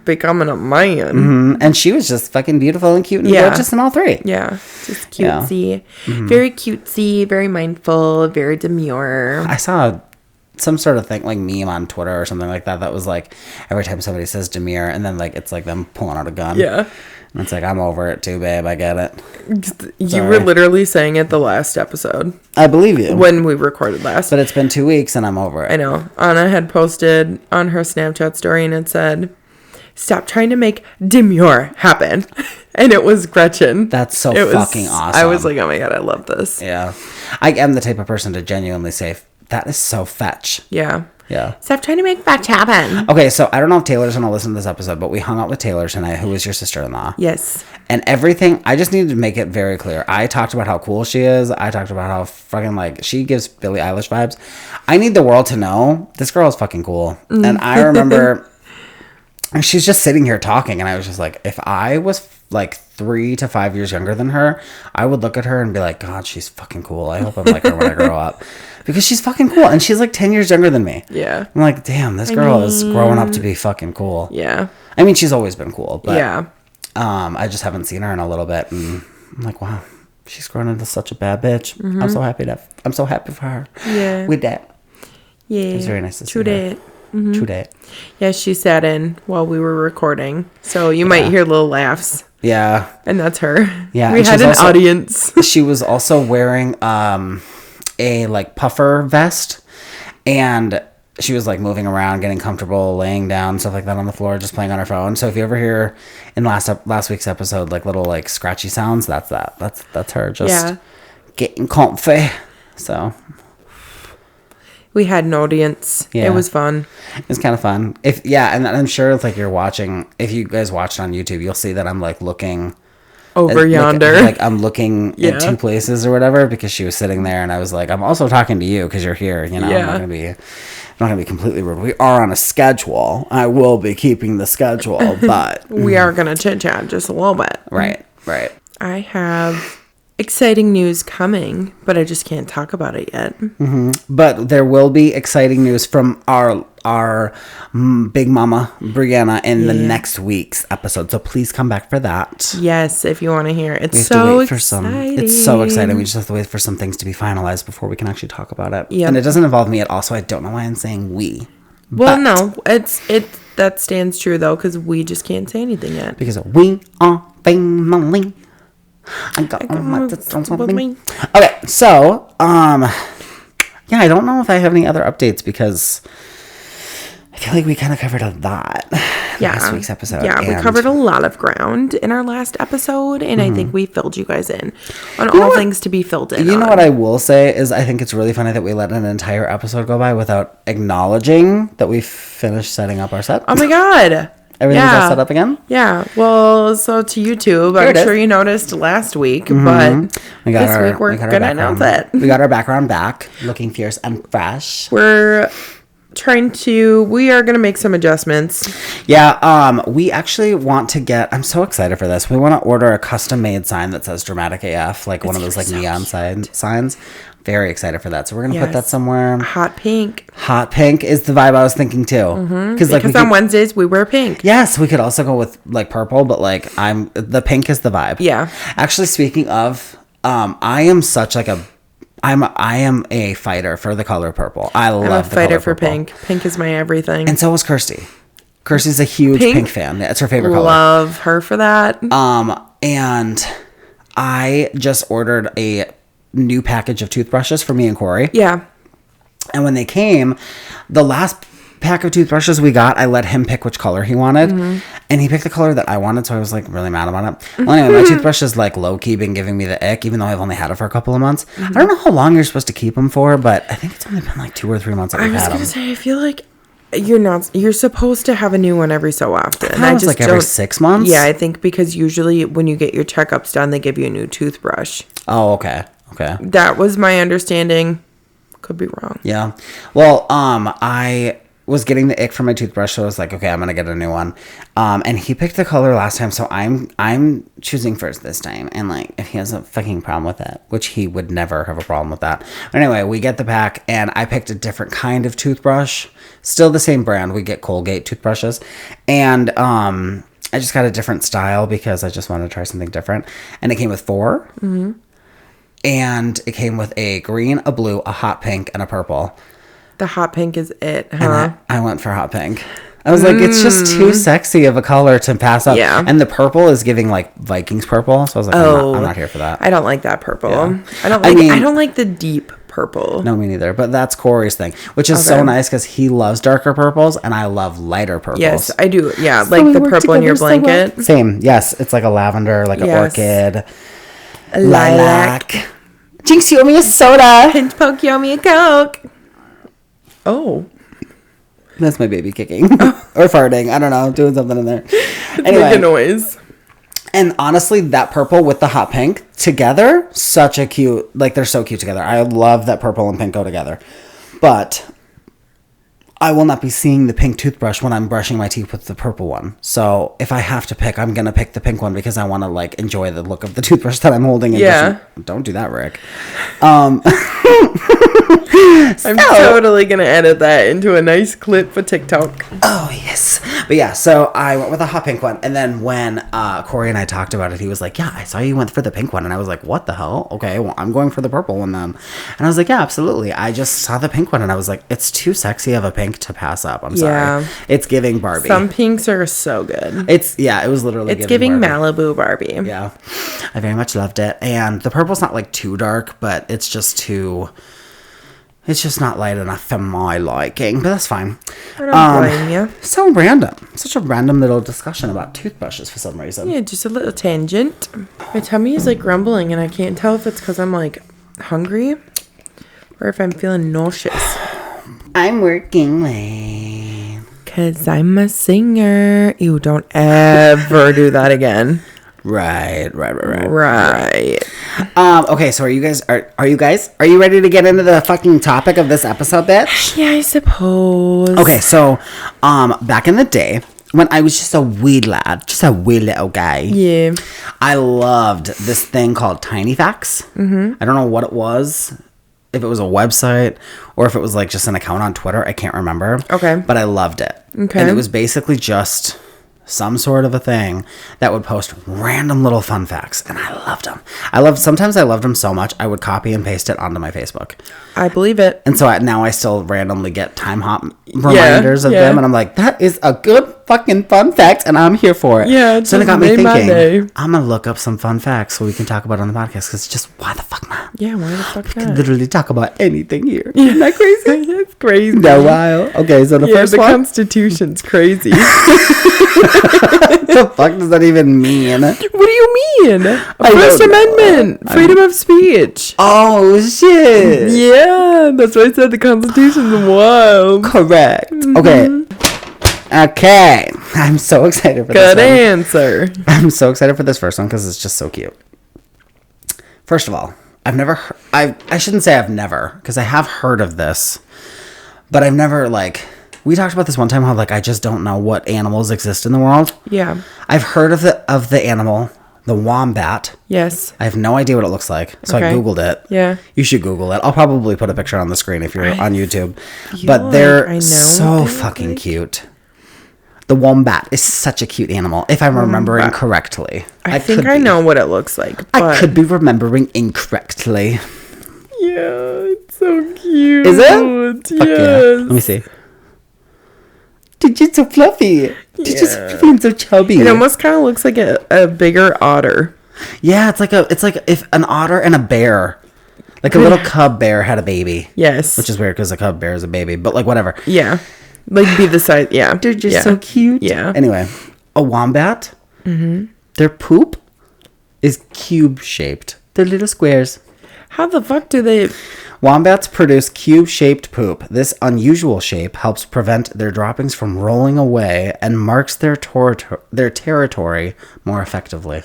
becoming a man. Mm-hmm. And she was just fucking beautiful and cute and gorgeous in all three. Yeah. Just cutesy. Yeah. Mm-hmm. Very cutesy, very mindful, very demure. I saw some sort of thing, like meme on Twitter or something like that, that was like, every time somebody says demure, and then like, it's like them pulling out a gun. Yeah. And it's like, I'm over it too, babe. I get it. You were literally saying it the last episode. I believe you. When we recorded last. But it's been 2 weeks and I'm over it. I know. Anna had posted on her Snapchat story and it said, stop trying to make demure happen. And it was Gretchen. That's so fucking awesome. I was like, oh my God, I love this. Yeah. I am the type of person to genuinely say, that is so fetch. Yeah. Yeah. Stop trying to make fetch happen. Okay, so I don't know if Taylor's going to listen to this episode, but we hung out with Taylor tonight, who is your sister-in-law. Yes. And everything, I just needed to make it very clear. I talked about how cool she is. I talked about how fucking, like, she gives Billie Eilish vibes. I need the world to know this girl is fucking cool. And I remember she's just sitting here talking, and I was just like, if I was, like, 3 to 5 years younger than her, I would look at her and be like, God, she's fucking cool. I hope I'm like her when I grow up. Because she's fucking cool. And she's like 10 years younger than me. Yeah. I'm like, damn, this girl is growing up to be fucking cool. Yeah. I mean, she's always been cool. But, yeah. I just haven't seen her in a little bit. And I'm like, wow, she's grown into such a bad bitch. Mm-hmm. I'm so happy for her. Yeah. With that. Yeah. It was very nice to see her. Mm-hmm. True date. Yeah, she sat in while we were recording. So you might hear little laughs. Yeah. And that's her. Yeah. We had an audience. She was also wearing a like puffer vest, and she was like moving around, getting comfortable, laying down, stuff like that on the floor, just playing on her phone. So if you ever hear in last week's episode like little like scratchy sounds, that's her just getting comfy. So we had an audience. Yeah. It was fun. It was kind of fun. And I'm sure if like you're watching, if you guys watched on YouTube, you'll see that I'm like looking over yonder. Like I'm looking in two places or whatever, because she was sitting there, and I was like, I'm also talking to you because you're here. You know, I'm not gonna be completely rude. We are on a schedule. I will be keeping the schedule, but we are gonna chit chat just a little bit. Right. I have exciting news coming, but I just can't talk about it yet. Mm-hmm. But there will be exciting news from our big mama Brianna in the next week's episode, so please come back for that. Yes, if you want to hear it. It's so exciting. It's so exciting. We just have to wait for some things to be finalized before we can actually talk about it. Yep. And it doesn't involve me at all, so I don't know why I'm saying we. Well, no, that stands true though, because we just can't say anything yet. Because we are family. I got something. Okay, so I don't know if I have any other updates, because I feel like we kind of covered a lot. last week's episode. Yeah, we covered a lot of ground in our last episode, and I think we filled you guys in on all things to be filled in. You know what I will say is I think it's really funny that we let an entire episode go by without acknowledging that we finished setting up our set. Oh my God. Everything's all set up again? Yeah. Well, so to YouTube, I'm sure you noticed last week, but this week we're going to announce it. We got our background back, looking fierce and fresh. We are going to make some adjustments. Yeah, we actually want to I'm so excited for this. We want to order a custom made sign that says Dramatic AF, like one of those like neon signs. Very excited for that. So we're going to put that somewhere. Hot pink. Hot pink is the vibe I was thinking too. Because on Wednesdays we wear pink. Yes, we could also go with like purple, but like the pink is the vibe. Yeah. Actually, speaking of, I am such like I am a fighter for the color purple. I'm a fighter for pink. Pink is my everything. And so was Kirsty. Kirsty's a huge pink fan. It's her favorite color. Love her for that. And I just ordered a new package of toothbrushes for me and Corey. Yeah. And when they came, the last pack of toothbrushes we got, I let him pick which color he wanted. And he picked the color that I wanted, so I was like really mad about it. Well, anyway, my toothbrush has like low-key been giving me the ick, even though I've only had it for a couple of months. I don't know how long you're supposed to keep them for, but I think it's only been like 2 or 3 months that we've had them. I was going to say, I feel like you're supposed to have a new one every so often. I just like every 6 months? Yeah, I think because usually when you get your checkups done, they give you a new toothbrush. Oh, okay. Okay. That was my understanding. Could be wrong. Yeah. Well, I was getting the ick from my toothbrush, so I was like, okay, I'm gonna get a new one. And he picked the color last time, so I'm choosing first this time. And like, if he has a fucking problem with it, which he would never have a problem with that. But anyway, we get the pack, and I picked a different kind of toothbrush. Still the same brand. We get Colgate toothbrushes, and I just got a different style because I just wanted to try something different. And it came with 4. And it came with a green, a blue, a hot pink, and a purple. The hot pink is it, huh? And I went for hot pink. I was like, it's just too sexy of a color to pass up. Yeah. And the purple is giving like Vikings purple. So I was like, I'm not here for that. I don't like that purple. Yeah. I don't like the deep purple. No, me neither. But that's Corey's thing, which is so nice because he loves darker purples and I love lighter purples. Yes, I do. Yeah, so like the purple in your blanket. So well. Same. Yes, it's like a lavender, like an orchid. A lilac. Jinx, you owe me a soda. And Poke, you owe me a Coke. Oh. That's my baby kicking. Or farting. I don't know. Doing something in there. Anyway. Make a noise. And honestly, that purple with the hot pink together, such a cute, like they're so cute together. I love that purple and pink go together. But I will not be seeing the pink toothbrush when I'm brushing my teeth with the purple one. So if I have to pick, I'm going to pick the pink one because I want to like enjoy the look of the toothbrush that I'm holding. And don't do that, Rick. I'm totally going to edit that into a nice clip for TikTok. Oh, yes. But yeah, so I went with a hot pink one. And then when Corey and I talked about it, he was like, yeah, I saw you went for the pink one. And I was like, what the hell? Okay, well, I'm going for the purple one then. And I was like, yeah, absolutely. I just saw the pink one and I was like, it's too sexy of a pink to pass up. I'm sorry. It's giving Barbie. Some pinks are so good. It was literally giving Malibu Barbie. Yeah. I very much loved it. And the purple's not like too dark, but it's just not light enough for my liking, but that's fine. I don't blame you. So random. Such a random little discussion about toothbrushes for some reason. Yeah, just a little tangent. My tummy is like grumbling and I can't tell if it's because I'm like hungry or if I'm feeling nauseous. I'm working late. Because I'm a singer. You don't ever do that again. Right. Okay, so are you ready to get into the fucking topic of this episode, bitch? Yeah, I suppose. Okay, so back in the day when I was just a wee lad, just a wee little guy. Yeah. I loved this thing called Tiny Facts. I don't know what it was. If it was a website or if it was like just an account on Twitter, I can't remember. Okay. But I loved it. Okay. And it was basically just some sort of a thing that would post random little fun facts. And I loved them. Sometimes I loved them so much, I would copy and paste it onto my Facebook. I believe it. And so now I still randomly get time hop reminders of them. And I'm like, that is a good fucking fun facts, and I'm here for it. Yeah, it so it just got me made my day. thinking. I'm gonna look up some fun facts so we can talk about it on the podcast. Because just why the fuck not? Yeah, why the fuck We can not? literally talk about anything here. Isn't that crazy? It's crazy. No, wild. Okay, so the first the one. Constitution's crazy. What the fuck does that even mean? What do you mean? I First don't know. Amendment, freedom of speech. Oh shit. Yeah, that's why I said the Constitution's wild. Correct. Okay. I'm so excited for Good this one. answer. I'm so excited for this first one because it's just so cute. First of all, I shouldn't say I've never, because I have heard of this, but I've never, like, we talked about this one time how, like, I just don't know what animals exist in the world. Yeah. I've heard of the animal, the wombat. Yes. I have no idea what it looks like, so I Okay. Googled it. Yeah. You should Google it. I'll probably put a picture on the screen if you're on YouTube. feel But like they're I know so what they look fucking like. cute. The wombat is such a cute animal, if I'm remembering correctly. I think could I be. know what it looks like. But I could be remembering incorrectly. Yeah, it's so cute. Is it? Yes. Fuck yeah. Let me see. Dude, you're so fluffy. Dude, you're so fluffy and so chubby. It almost kind of looks like a bigger otter. Yeah, it's like if an otter and a bear, like a little cub bear had a baby. Yes. Which is weird because a cub bear is a baby, but like whatever. Yeah. Like be the size. Yeah. They're just yeah. so cute. Yeah. Anyway, a wombat, their poop is cube shaped. They're little squares. How the fuck do they... Wombats produce cube-shaped poop. This unusual shape helps prevent their droppings from rolling away and marks their territory more effectively.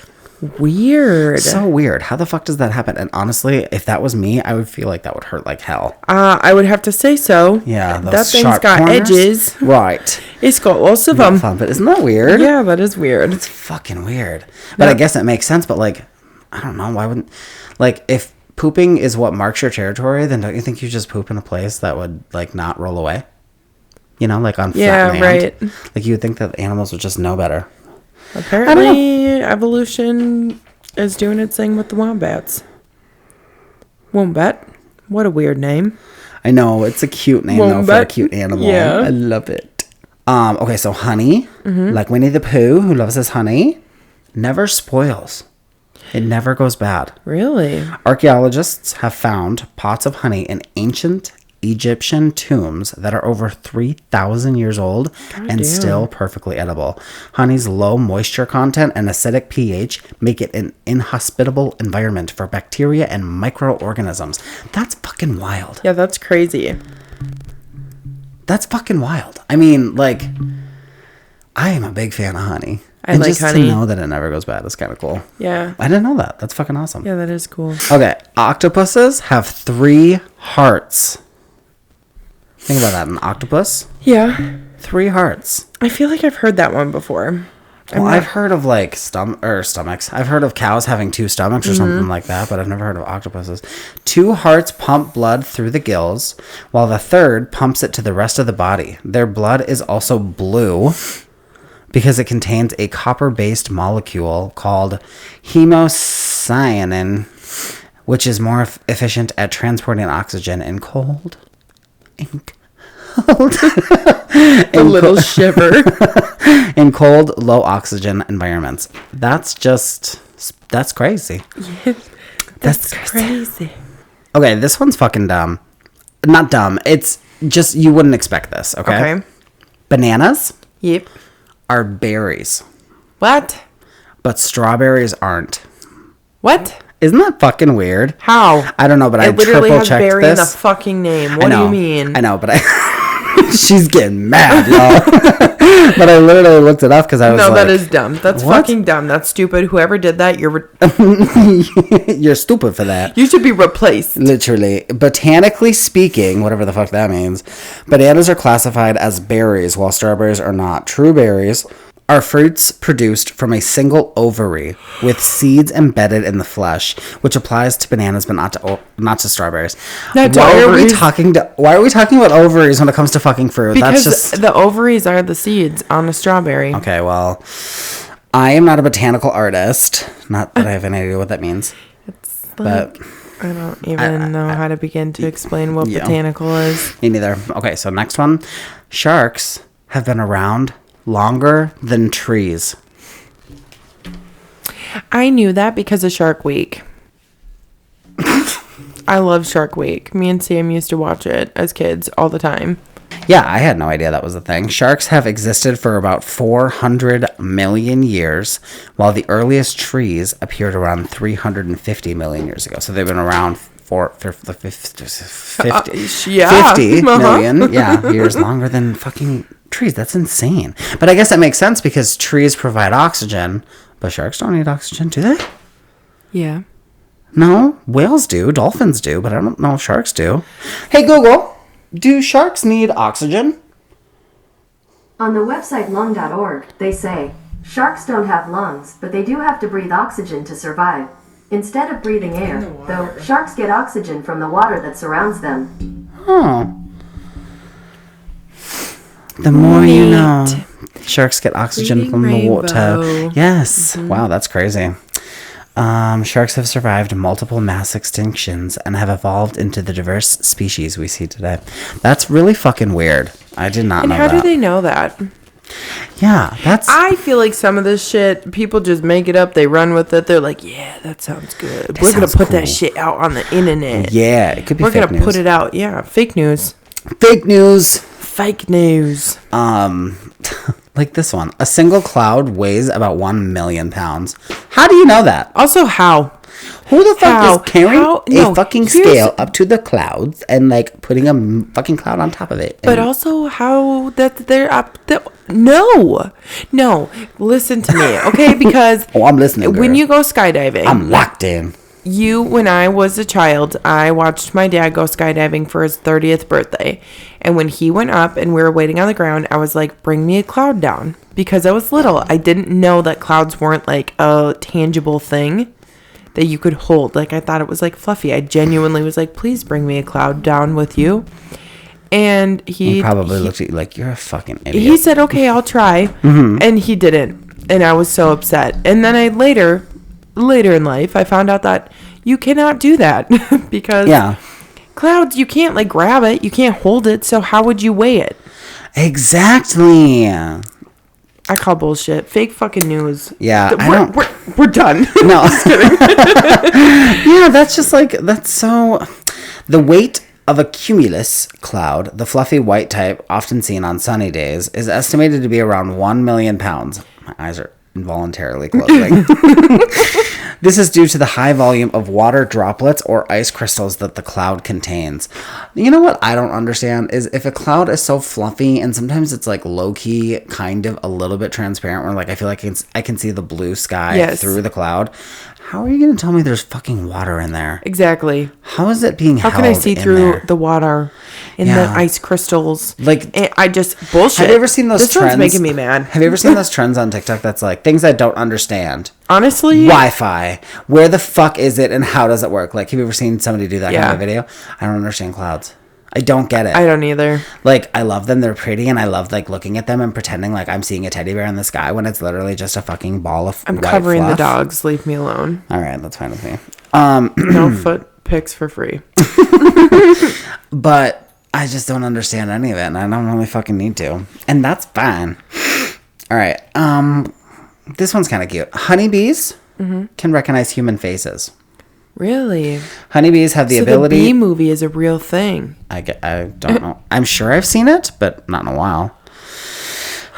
Weird. So weird. How the fuck does that happen? And honestly, if that was me, I would feel like that would hurt like hell. I would have to say so. Yeah, those that thing's sharp got corners. edges. Right. It's got lots of them. Fun, but isn't that weird? Yeah, that is weird. It's fucking weird. But I guess it makes sense. But like, I don't know. Why wouldn't, like, if pooping is what marks your territory, then don't you think you just poop in a place that would like not roll away? You know, like on flat land. right. Like you would think that animals would just know better. Apparently, evolution is doing its thing with the wombats. Wombat. What a weird name. I know, it's a cute name though for a Wombat. cute animal. Yeah. I love it. Okay, so honey, like Winnie the Pooh, who loves his honey, never spoils. It never goes bad. Really? Archaeologists have found pots of honey in ancient Egyptian tombs that are over 3,000 years old and damn. still perfectly edible. Honey's low moisture content and acidic pH make it an inhospitable environment for bacteria and microorganisms. That's fucking wild. Yeah, that's crazy. That's fucking wild. I mean, like, I am a big fan of honey. I and like just honey. to know that it never goes bad is kind of cool. Yeah. I didn't know that. That's fucking awesome. Yeah, that is cool. Okay, octopuses have 3 hearts. Think about that. An octopus, Yeah. 3 hearts. I feel like I've heard that one before. Well, I've heard of like stomachs. I've heard of cows having 2 stomachs or something like that, but I've never heard of octopuses. 2 hearts pump blood through the gills, while the third pumps it to the rest of the body. Their blood is also blue because it contains a copper-based molecule called hemocyanin, which is more efficient at transporting oxygen in cold. A little shiver. In cold, low oxygen environments. That's crazy. That's crazy. Okay, this one's fucking dumb. Not dumb. It's just, you wouldn't expect this, okay? Okay. Bananas Yep. are berries, What? but strawberries aren't. What? Isn't that fucking weird? How? I don't know, but I It literally triple has checked berry in the this. fucking name. I What do know, you mean? I know, but she's getting mad, y'all. But I literally looked it up because I was No, like, that is dumb. That's what? fucking dumb. That's stupid. Whoever did that, you're stupid for that. you should be replaced. Literally, botanically speaking, whatever the fuck that means, bananas are classified as berries while strawberries are not. True berries are fruits produced from a single ovary with seeds embedded in the flesh, which applies to bananas but not to strawberries. Not to Why are we ovaries. talking about ovaries when it comes to fucking fruit? Because That's just the ovaries are the seeds on a strawberry. okay. Well, I am not a botanical artist. Not that I have any idea what that means. But I don't even know how to begin to explain what yeah. botanical is. me neither. Okay, so next one. Sharks have been around longer than trees? I knew that because of Shark Week. I love Shark Week. Me and Sam used to watch it as kids all the time. Yeah, I had no idea that was a thing. Sharks have existed for about 400 million years, while the earliest trees appeared around 350 million years ago. So they've been around for 50 million years longer than fucking trees. That's insane. But I guess that makes sense because trees provide oxygen, but sharks don't need oxygen, do they? Yeah. No, whales do, dolphins do, but I don't know if sharks do. Hey, Google. Do sharks need oxygen? On the website lung.org, they say, sharks don't have lungs, but they do have to breathe oxygen to survive. Instead of breathing air, though, sharks get oxygen from the water that surrounds them. Oh. The more you know. Sharks get oxygen Reading from the water. rainbow. Yes. Wow, that's crazy. Sharks have survived multiple mass extinctions and have evolved into the diverse species we see today. That's really fucking weird. I did not know that. And how do they know that? Yeah, that's... I feel like some of this shit, people just make it up. They run with it. They're like, yeah, that sounds good. We're going to put that shit out on the internet. Yeah, it could be We're fake going to news. put it out. Yeah, fake news. Fake news. Fake news. Like this one. A single cloud weighs about 1 million pounds. How do you know that? Also, how? Who the fuck How? is carrying No, a fucking here's- scale up to the clouds and like putting a fucking cloud on top of it? But And- also how that they're up. No. Listen to me, okay? Because Oh, I'm listening, girl. when you go skydiving, I'm locked in. when I was a child, I watched my dad go skydiving for his 30th birthday. And when he went up and we were waiting on the ground, I was like, bring me a cloud down. Because I was little. I didn't know that clouds weren't like a tangible thing that you could hold. Like, I thought it was like fluffy. I genuinely was like, please bring me a cloud down with you. And He probably looked at you like, you're a fucking idiot. he said, okay, I'll try. And he didn't. And I was so upset. And then I later in life, I found out that you cannot do that because clouds, you can't like grab it. You can't hold it. So how would you weigh it? Exactly. I call bullshit. Fake fucking news. Yeah, We're done. No. Yeah, that's just like, that's so... The weight of a cumulus cloud, the fluffy white type often seen on sunny days, is estimated to be around 1 million pounds. My eyes are involuntarily closing. This is due to the high volume of water droplets or ice crystals that the cloud contains. You know what I don't understand is if a cloud is so fluffy and sometimes it's like low-key kind of a little bit transparent where like I feel like I can see the blue sky through the cloud. How are you going to tell me there's fucking water in there? Exactly. How is it being held How can I see through there? the water and the ice crystals? Like, and I just bullshit. Have you ever seen those this trends? This one's making me mad. Have you ever seen those trends on TikTok that's like things I don't understand? Honestly, Wi-Fi. Where the fuck is it and how does it work? Like, have you ever seen somebody do that kind of video? I don't understand clouds. I don't get it. I don't either. Like, I love them. They're pretty, and I love like looking at them and pretending like I'm seeing a teddy bear in the sky when it's literally just a fucking ball of I'm white covering fluff. the dogs. Leave me alone. All right, that's fine with me. No foot pics for free. But I just don't understand any of it, and I don't really fucking need to, and that's fine. All right. This one's kind of cute. Honeybees can recognize human faces. Really? Honeybees have the ability. The bee movie is a real thing. I don't know. I'm sure I've seen it, but not in a while.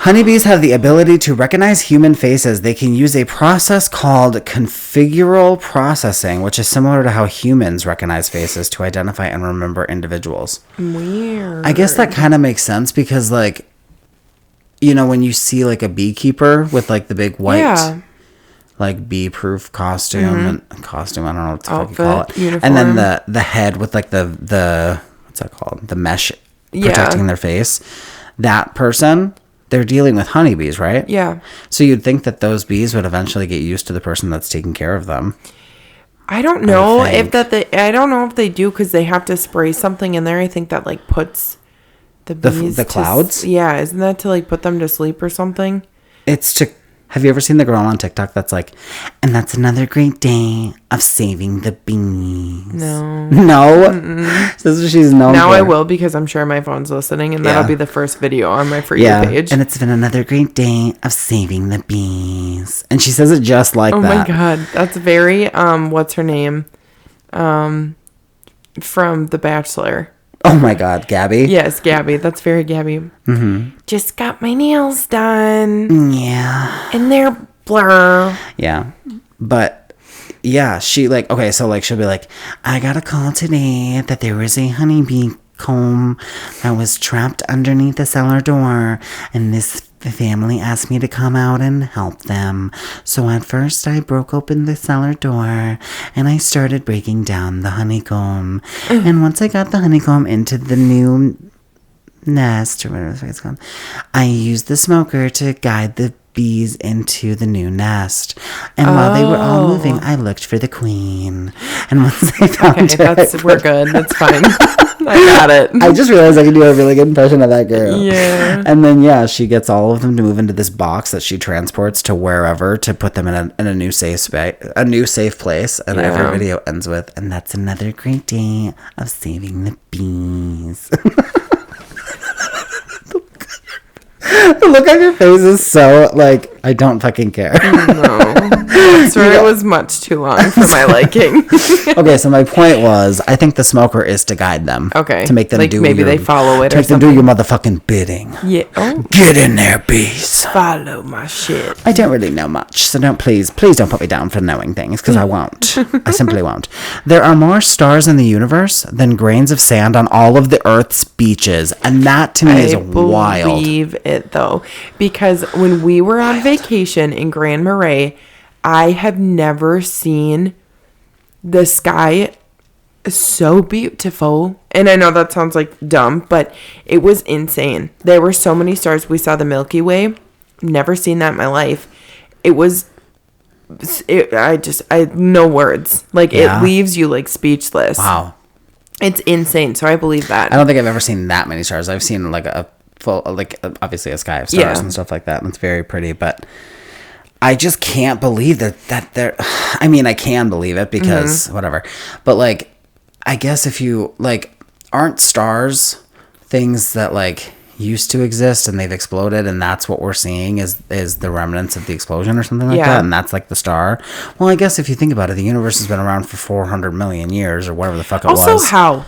Honeybees have the ability to recognize human faces. They can use a process called configural processing, which is similar to how humans recognize faces to identify and remember individuals. Weird. I guess that kind of makes sense because, like, you know, when you see like a beekeeper with like the big white, like bee-proof costume and costume, I don't know what the fuck you call it, uniform. and then the head with like the what's that called? The mesh protecting their face. That person, they're dealing with honeybees, right? Yeah. So you'd think that those bees would eventually get used to the person that's taking care of them. I don't know if I don't know if they do because they have to spray something in there. I think that like puts the bees the clouds. Yeah, isn't that to like put them to sleep or something? It's to Have you ever seen the girl on TikTok that's like, and that's another great day of saving the bees? No. No? This is what she's known Now for. I will, because I'm sure my phone's listening, and that'll be the first video on my For You page. And it's been another great day of saving the bees. And she says it just like Oh that. my God. That's very, what's her name? From The Bachelor. Oh my God, Gabby? Yes, Gabby. That's very Gabby. Mm-hmm. Just got my nails done. Yeah. And they're blur. Yeah. But yeah, she like, okay, so like she'll be like, I got a call today that there was a honeybee comb that was trapped underneath the cellar door, and this family asked me to come out and help them. So at first I broke open the cellar door and I started breaking down the honeycomb. And once I got the honeycomb into the new nest, or whatever it's called, I used the smoker to guide the bees into the new nest. And while they were all moving, I looked for the queen. And once I found her, We're good. That's fine. I got it. I just realized I can do a really good impression of that girl. Yeah. And then, yeah, she gets all of them to move into this box that she transports to wherever to put them in a new safe space, a new safe place. And every video ends with, and that's another great day of saving the bees. The look on your face is so, like, I don't fucking care. No. That story was much too long for my liking. Okay, so my point was, I think the smoker is to guide them. Okay. To make them like do maybe they follow it to or make them something. do your motherfucking bidding. Yeah. Oh, Get in there, bees. follow my shit. I don't really know much, so please don't put me down for knowing things, because I won't. I simply won't. There are more stars in the universe than grains of sand on all of the Earth's beaches, and that to me is wild. I believe it, though, because when we were on vacation in Grand Marais, I have never seen the sky so beautiful. And I know that sounds like dumb, but it was insane. There were so many stars. We saw the Milky Way. Never seen that in my life. I no words. Like, Yeah. it leaves you like speechless. Wow. It's insane. So I believe that. I don't think I've ever seen that many stars. I've seen like a full, like obviously a sky of stars and stuff like that, and it's very pretty, but I just can't believe that they're, I mean, I can believe it because whatever, but like, I guess if you like, aren't stars things that like used to exist and they've exploded, and that's what we're seeing is the remnants of the explosion or something like that, and that's like the star. Well, I guess if you think about it, the universe has been around for 400 million years or whatever the fuck it was. Also, how?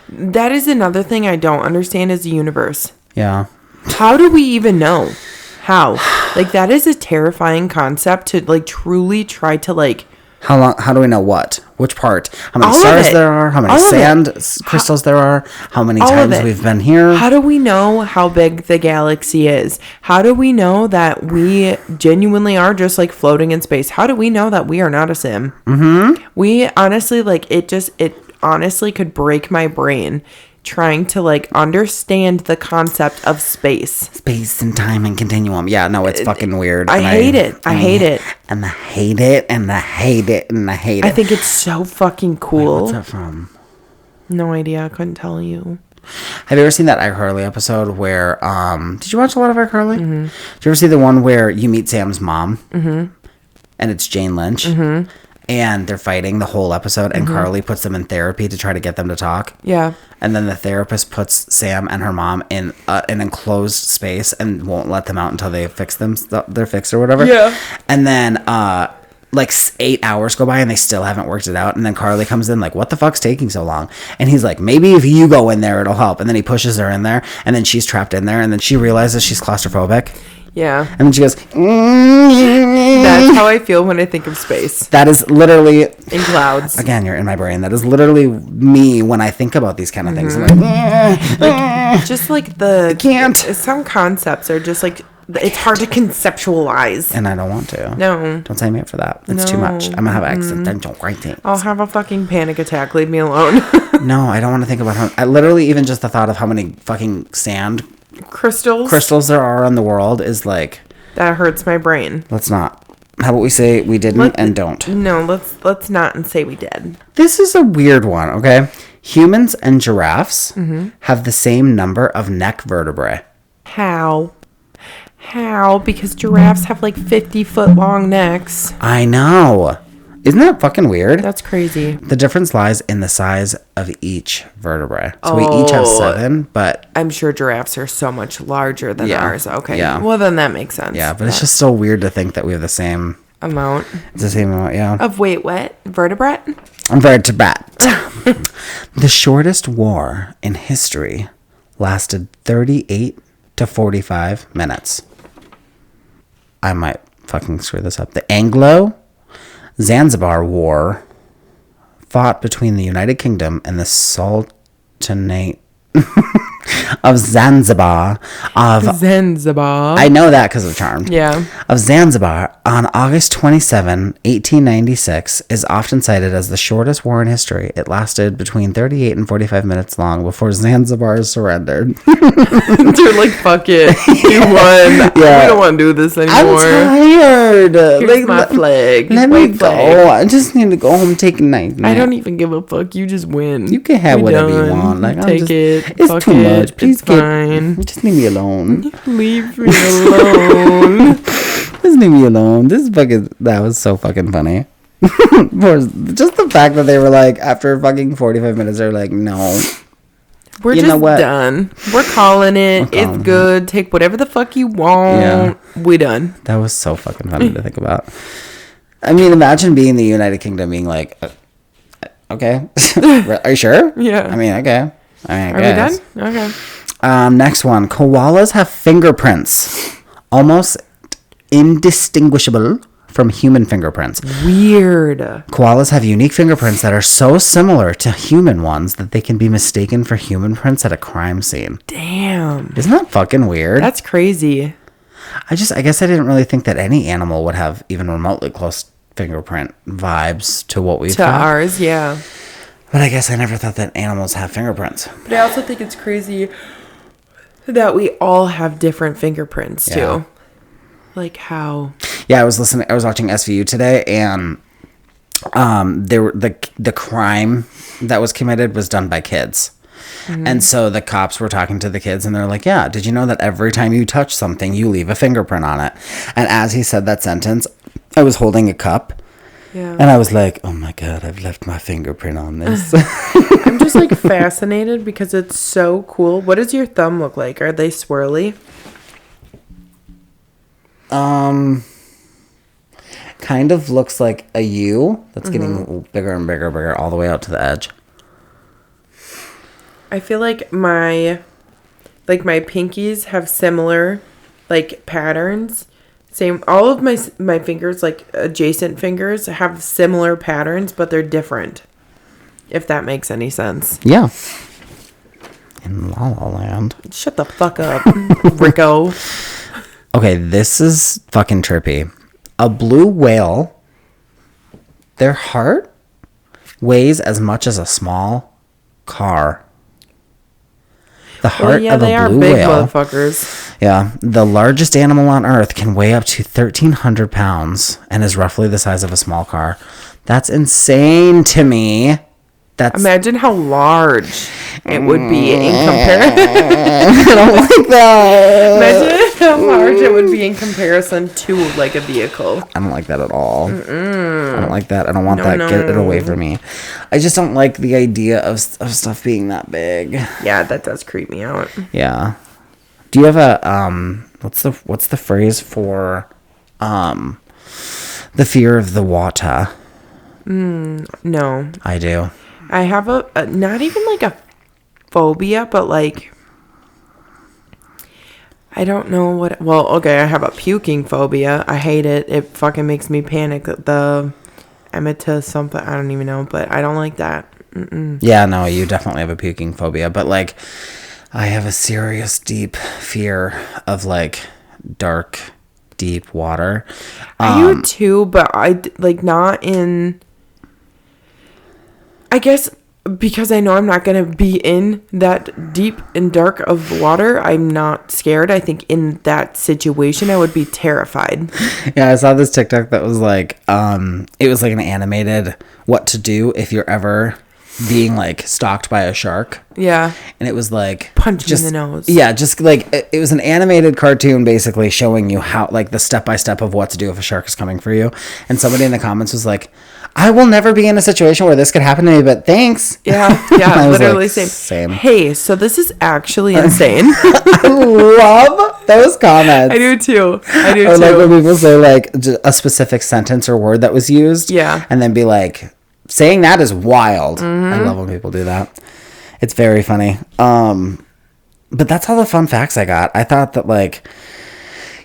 That is another thing I don't understand is the universe. Yeah. How do we even know? How? Like, that is a terrifying concept to like truly try to like. How do we know what? Which part? How many All of stars it. there are? How many All of sand it. crystals there are? How many All of times it. we've been here? How do we know how big the galaxy is? How do we know that we genuinely are just like floating in space? How do we know that we are not a sim? Mm-hmm. We honestly, like, it honestly could break my brain trying to like understand the concept of space. Space and time and continuum. Yeah, no, it's fucking weird. I hate it. I hate it. And I hate it. And I hate it. And I hate it. I think it's so fucking cool. What's that from? No idea. I couldn't tell you. Have you ever seen that iCarly episode where, did you watch a lot of iCarly? Mm-hmm. Did you ever see the one where you meet Sam's mom? Mm-hmm. And it's Jane Lynch? Mm-hmm. And they're fighting the whole episode, and Carly puts them in therapy to try to get them to talk. Yeah. And then the therapist puts Sam and her mom in an enclosed space and won't let them out until they fix them. They're fixed or whatever. Yeah. And then, like 8 hours go by and they still haven't worked it out. And then Carly comes in like, what the fuck's taking so long? And he's like, maybe if you go in there, it'll help. And then he pushes her in there, and then she's trapped in there, and then she realizes she's claustrophobic. Yeah. And then she goes, That's how I feel when I think of space. that is literally, In clouds. again, you're in my brain. That is literally me when I think about these kind of things. I'm like, Just like the... can't. Some concepts are just like... It's hard to conceptualize. and I don't want to. No. Don't sign me up for that. It's too much. I'm gonna have accidental writing. I'll have a fucking panic attack. Leave me alone. No, I don't want to think about how. I literally, even just the thought of how many fucking sand Crystals. there are in the world is like, That hurts my brain. let's not. How about we say we didn't and don't? No, let's not and say we did. This is a weird one, okay? Humans and giraffes have the same number of neck vertebrae. How? How? Because giraffes have like 50-foot long necks. I know. Isn't that fucking weird? That's crazy. The difference lies in the size of each vertebrae. So we each have 7, but... I'm sure giraffes are so much larger than ours. Okay. Yeah. Well, then that makes sense. Yeah, but it's just so weird to think that we have the same... amount. It's the same amount, yeah. Of wait, what? Vertebrate? Vertebrate. The shortest war in history lasted 38 to 45 minutes. I might fucking screw this up. The Anglo-Zanzibar War fought between the United Kingdom and the Sultanate of Zanzibar. I know that because of Charmed. Yeah. Of Zanzibar on August 27, 1896 is often cited as the shortest war in history. It lasted between 38 and 45 minutes long before Zanzibar surrendered. They're like, fuck it. You won. Yeah. We don't want to do this anymore. I'm tired. Here's my flag. Let me White go. flag. I just need to go home and take a night nap. I don't even give a fuck. You just win. You can have We whatever you done. want. Like, Take it. It's Fuck too it. much. Please It's fine. just leave me alone. Leave me alone. Just leave me alone. That was so fucking funny. Just the fact that they were like, after fucking 45 minutes, they're like, no. We're You know just what? done. We're calling it. It's good. Take whatever the fuck you want. Yeah. We done. That was so fucking funny to think about. I mean, imagine being the United Kingdom being like, okay. Are you sure? Yeah. I mean, okay. I Are guess. we done? Okay. Next one. Koalas have fingerprints almost indistinguishable from human fingerprints. Weird. Koalas have unique fingerprints that are so similar to human ones that they can be mistaken for human prints at a crime scene. Damn. Isn't that fucking weird? That's crazy. I guess I didn't really think that any animal would have even remotely close fingerprint vibes to what we've To got. ours, yeah. But I guess I never thought that animals have fingerprints. But I also think it's crazy that we all have different fingerprints too. Yeah. Like how? Yeah, I was watching SVU today, and the crime that was committed was done by kids. Mm-hmm. And so the cops were talking to the kids, and they're like, yeah, did you know that every time you touch something, you leave a fingerprint on it? And as he said that sentence, I was holding a cup. Yeah. And I was like, oh my God, I've left my fingerprint on this. I'm just like fascinated because it's so cool. What does your thumb look like? Are they swirly? Kind of looks like a U that's getting bigger and bigger all the way out to the edge. I feel like my pinkies have similar like patterns. Same, all of my fingers, like adjacent fingers, have similar patterns, but they're different. If that makes any sense. Yeah. In La La Land. Shut the fuck up, Rico. Okay, this is fucking trippy. A blue whale, their heart weighs as much as a small car. The heart of a they are blue big whale. motherfuckers. Yeah, the largest animal on Earth can weigh up to 1,300 pounds and is roughly the size of a small car. That's insane to me. Imagine how large it would be in comparison. I don't like that. Imagine how large it would be in comparison to like a vehicle. I don't like that at all. I don't like that. I don't want No, that. no. Get it away from me. I just don't like the idea of stuff being that big. Yeah, that does creep me out. Yeah. Do you have a what's the phrase for the fear of the water? No. I do. I have a not even like a phobia, but like I don't know what. Well, okay, I have a puking phobia. I hate it. It fucking makes me panic. The emetus something. I don't even know, but I don't like that. Yeah, no, you definitely have a puking phobia, but like I have a serious deep fear of like dark, deep water. I do too, but I like not in. I guess because I know I'm not going to be in that deep and dark of water, I'm not scared. I think in that situation, I would be terrified. Yeah, I saw this TikTok that was like, it was like an animated what to do if you're ever being like stalked by a shark. Yeah. And it was like Punch him in the nose. Yeah, just like it was an animated cartoon basically showing you how like the step by step of what to do if a shark is coming for you. And somebody in the comments was like, I will never be in a situation where this could happen to me, but thanks. Yeah, yeah, literally like, same. Hey, so this is actually insane. I love those comments. I do too. Or like when people say like a specific sentence or word that was used. Yeah. And then be like, saying that is wild. I love when people do that. It's very funny. But that's all the fun facts I got. I thought that like,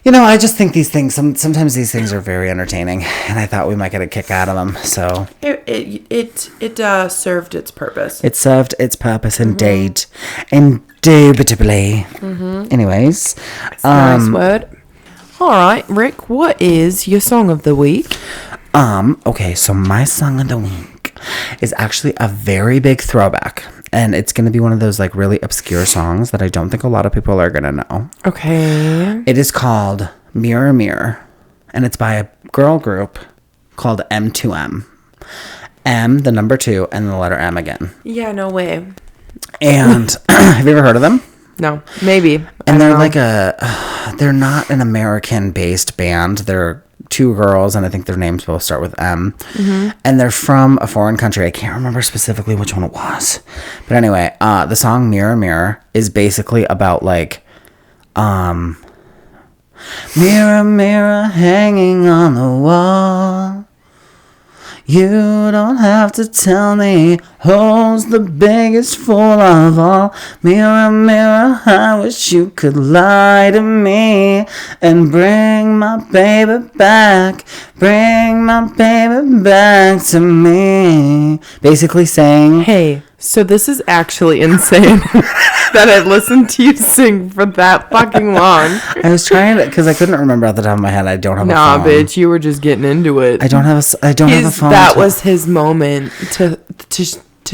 you know, I just think these things, sometimes these things are very entertaining, and I thought we might get a kick out of them. So it served its purpose. It served its purpose indeed. Indubitably. Anyways. That's a nice word. All right, Rick, what is your song of the week? Okay, so my song of the week is actually a very big throwback. And it's going to be one of those like really obscure songs that I don't think a lot of people are going to know. Okay. It is called Mirror Mirror. And it's by a girl group called M2M. M, the number 2, and the letter M again. Yeah, no way. And have you ever heard of them? No, maybe. And they're like they're not an American-based band. They're 2 girls, and I think their names both start with M. And they're from a foreign country. I can't remember specifically which one it was. But anyway, the song Mirror Mirror is basically about like, mirror, mirror hanging on the wall. You don't have to tell me who's the biggest fool of all. Mirror, mirror, I wish you could lie to me and bring my baby back. Bring my baby back to me. Basically saying, hey, so this is actually insane that I listened to you sing for that fucking long. I was trying to, because I couldn't remember at the top of my head. I don't have a phone. Nah, bitch, you were just getting into it. I don't have a phone. That was his moment to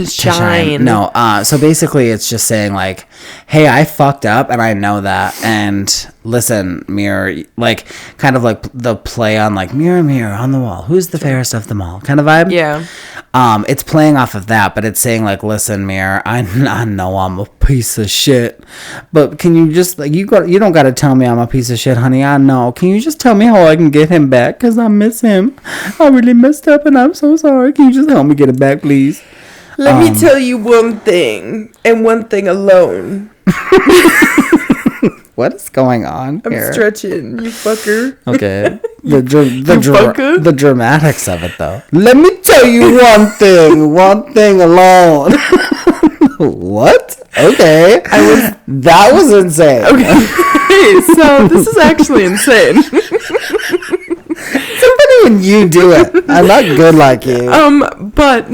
shine. No, so basically it's just saying like, hey, I fucked up and I know that, and listen, mirror, like kind of like the play on like mirror, mirror on the wall, who's the fairest of them all kind of vibe. Yeah. It's playing off of that, but it's saying like, listen, mirror, I know I'm a piece of shit, but can you just like, you don't got to tell me I'm a piece of shit, honey. I know. Can you just tell me how I can get him back? Cause I miss him. I really messed up and I'm so sorry. Can you just help me get it back, please? Let me tell you one thing, and one thing alone. What is going on here? I'm stretching, you fucker. Okay. The dramatics of it, though. Let me tell you one thing alone. What? Okay. That was insane. Okay, so this is actually insane. It's so funny when you do it. I'm not good like you. But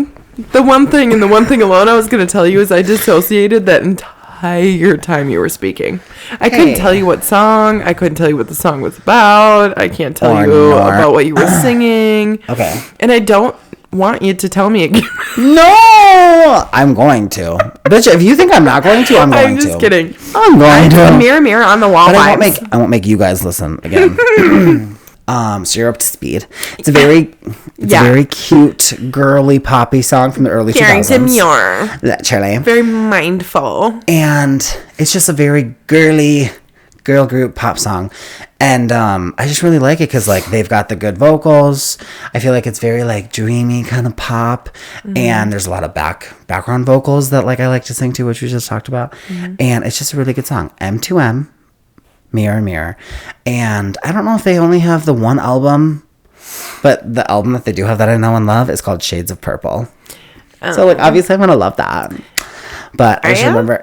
the one thing and the one thing alone I was going to tell you is I dissociated that entire time you were speaking. I couldn't tell you what song. I couldn't tell you what the song was about. I can't tell you about what you were singing. Okay. And I don't want you to tell me again. No! I'm going to. Bitch, if you think I'm not going to, I'm going to. I'm just kidding. I'm going to. Mirror, mirror on the wall. But I won't make you guys listen again. So you're up to speed. It's a very cute, girly, poppy song from the early 2000s. Literally. Very mindful. And it's just a very girly girl group pop song. And I just really like it because like they've got the good vocals. I feel like it's very like dreamy kind of pop. And there's a lot of background vocals that like I like to sing to, which we just talked about. And it's just a really good song. M2M. Mirror Mirror. And I don't know if they only have the one album, but the album that they do have that I know and love is called Shades of Purple. So like obviously I'm gonna love that. But I just remember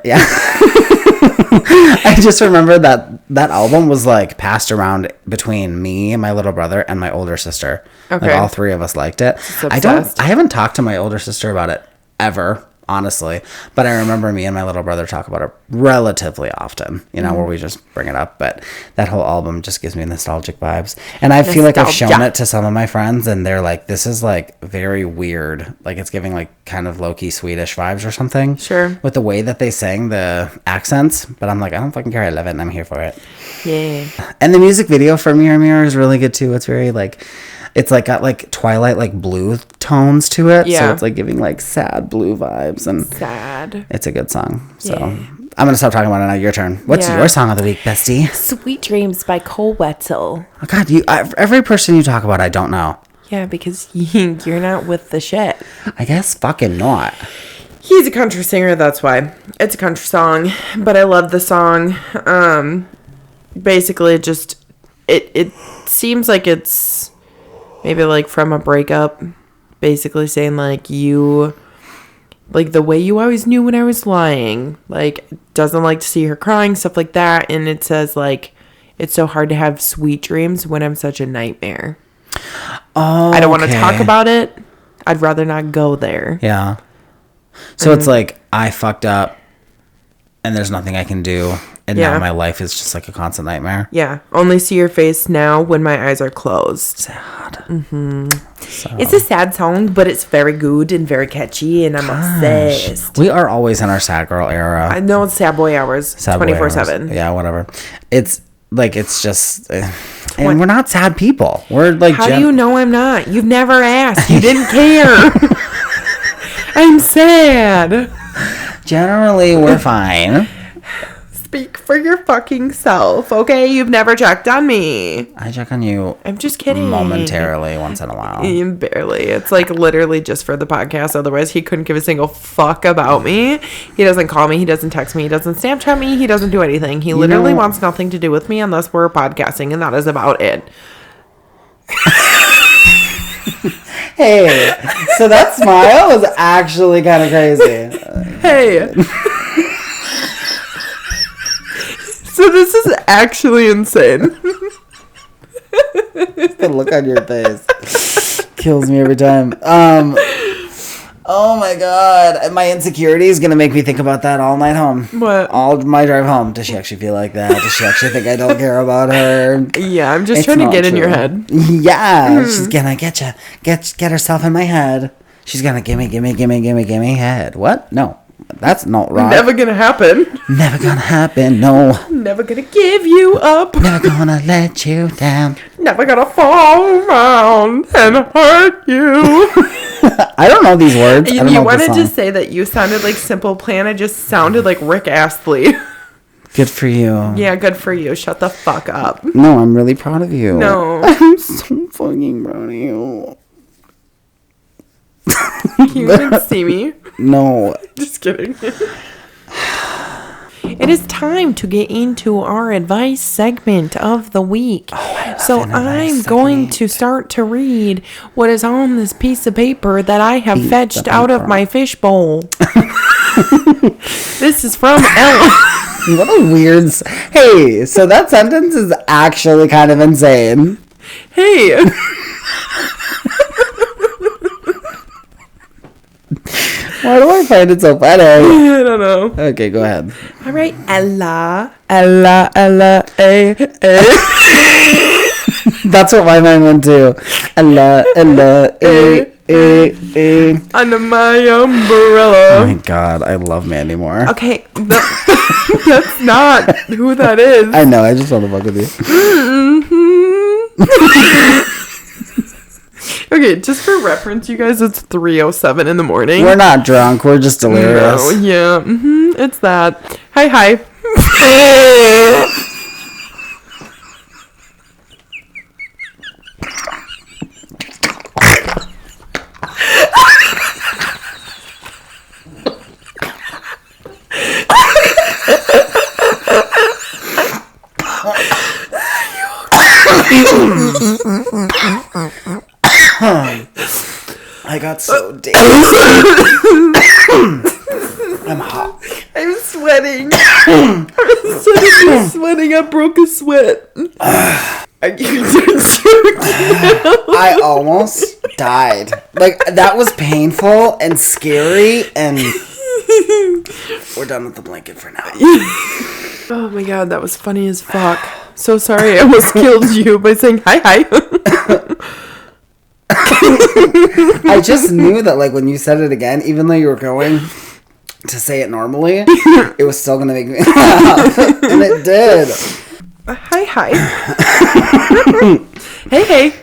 I just remember that album was like passed around between me and my little brother and my older sister. Okay. Like all 3 of us liked it. I haven't talked to my older sister about it ever, honestly, but I remember me and my little brother talk about it relatively often, you know, where we just bring it up. But that whole album just gives me nostalgic vibes, and I feel like I've shown it to some of my friends and they're like, this is like very weird, like it's giving like kind of low-key Swedish vibes or something, sure, with the way that they sang the accents. But I'm like, I don't fucking care, I love it and I'm here for it. Yeah. And the music video for Mirror Mirror is really good too. It's very like It's like got like Twilight like blue tones to it. Yeah. So it's like giving like sad blue vibes and Sad. it's a good song. So Yeah. I'm gonna stop talking about it now. Your turn. What's Yeah. your song of the week, bestie? Sweet Dreams by Cole Wetzel. Oh God, every person you talk about, I don't know. Yeah, because you're not with the shit. I guess fucking not. He's a country singer, that's why. It's a country song, but I love the song. Basically, it seems like it's maybe like from a breakup, basically saying like you, like the way you always knew when I was lying, like doesn't like to see her crying, stuff like that. And it says like, it's so hard to have sweet dreams when I'm such a nightmare. Oh, I don't want to talk about it. I'd rather not go there. Yeah. So it's like I fucked up and there's nothing I can do. And Yeah. now my life is just like a constant nightmare. Yeah. Only see your face now when my eyes are closed. Sad. So. It's a sad song, but it's very good and very catchy, and I'm obsessed. We are always in our sad girl era. I know it's sad boy hours, Sad boy 24/7. hours. Yeah, whatever. It's like, it's just, and we're not sad people. We're like, How do you know I'm not? You've never asked. You didn't care. I'm sad. generally we're fine. Speak for your fucking self, okay? You've never checked on me. I check on you I'm just kidding. momentarily once in a while. Barely. It's like literally just for the podcast. Otherwise, he couldn't give a single fuck about me. He doesn't call me. He doesn't text me. He doesn't Snapchat me. He doesn't do anything. He literally wants nothing to do with me unless we're podcasting, and that is about it. Hey, so that smile was actually kind of crazy. Hey. So this is actually insane. The look on your face kills me every time. Oh my god, my insecurity is gonna make me think about that all night home. What? All my drive home. Does she actually feel like that? Does she actually think I don't care about her? Yeah, I'm just It's trying to not get in true. your head. Yeah, she's gonna get herself in my head. She's gonna gimme head. What? No, that's not right. Never gonna happen. Never gonna happen. No. Never gonna give you up. Never gonna let you down. Never gonna fall around and hurt you. I don't know these words. I don't You know the wanted to song. say that you sounded like Simple Plan. I just sounded like Rick Astley. Good for you. Yeah, good for you. Shut the fuck up. No, I'm really proud of you. No. I'm so fucking proud of you. You didn't see me. No. Just kidding. It is time to get into our advice segment of the week. So I'm going to start to read what is on this piece of paper that I have fetched out of my fishbowl. This is from Ellen. What a weird... Hey, so that sentence is actually kind of insane. Hey. Why do I find it so funny? I don't know. Okay, go ahead. All right, Ella, eh. That's what my mind went to. Ella, Under my Oh umbrella. my god, I love Mandy Moore. Okay, that's not who that is. I know, I just want to fuck with you. Okay, just for reference, you guys, it's 3:07 in the morning. We're not drunk, we're just delirious. No, yeah, it's that. Hi. I got so dazed. I'm hot. I'm sweating. I'm sweating. I broke a sweat. I almost died. Like, that was painful and scary, and we're done with the blanket for now. Oh my god, that was funny as fuck. So sorry I almost killed you by saying hi. I just knew that, like, when you said it again, even though you were going to say it normally, it was still gonna make me laugh. And it did. Hi. Hey.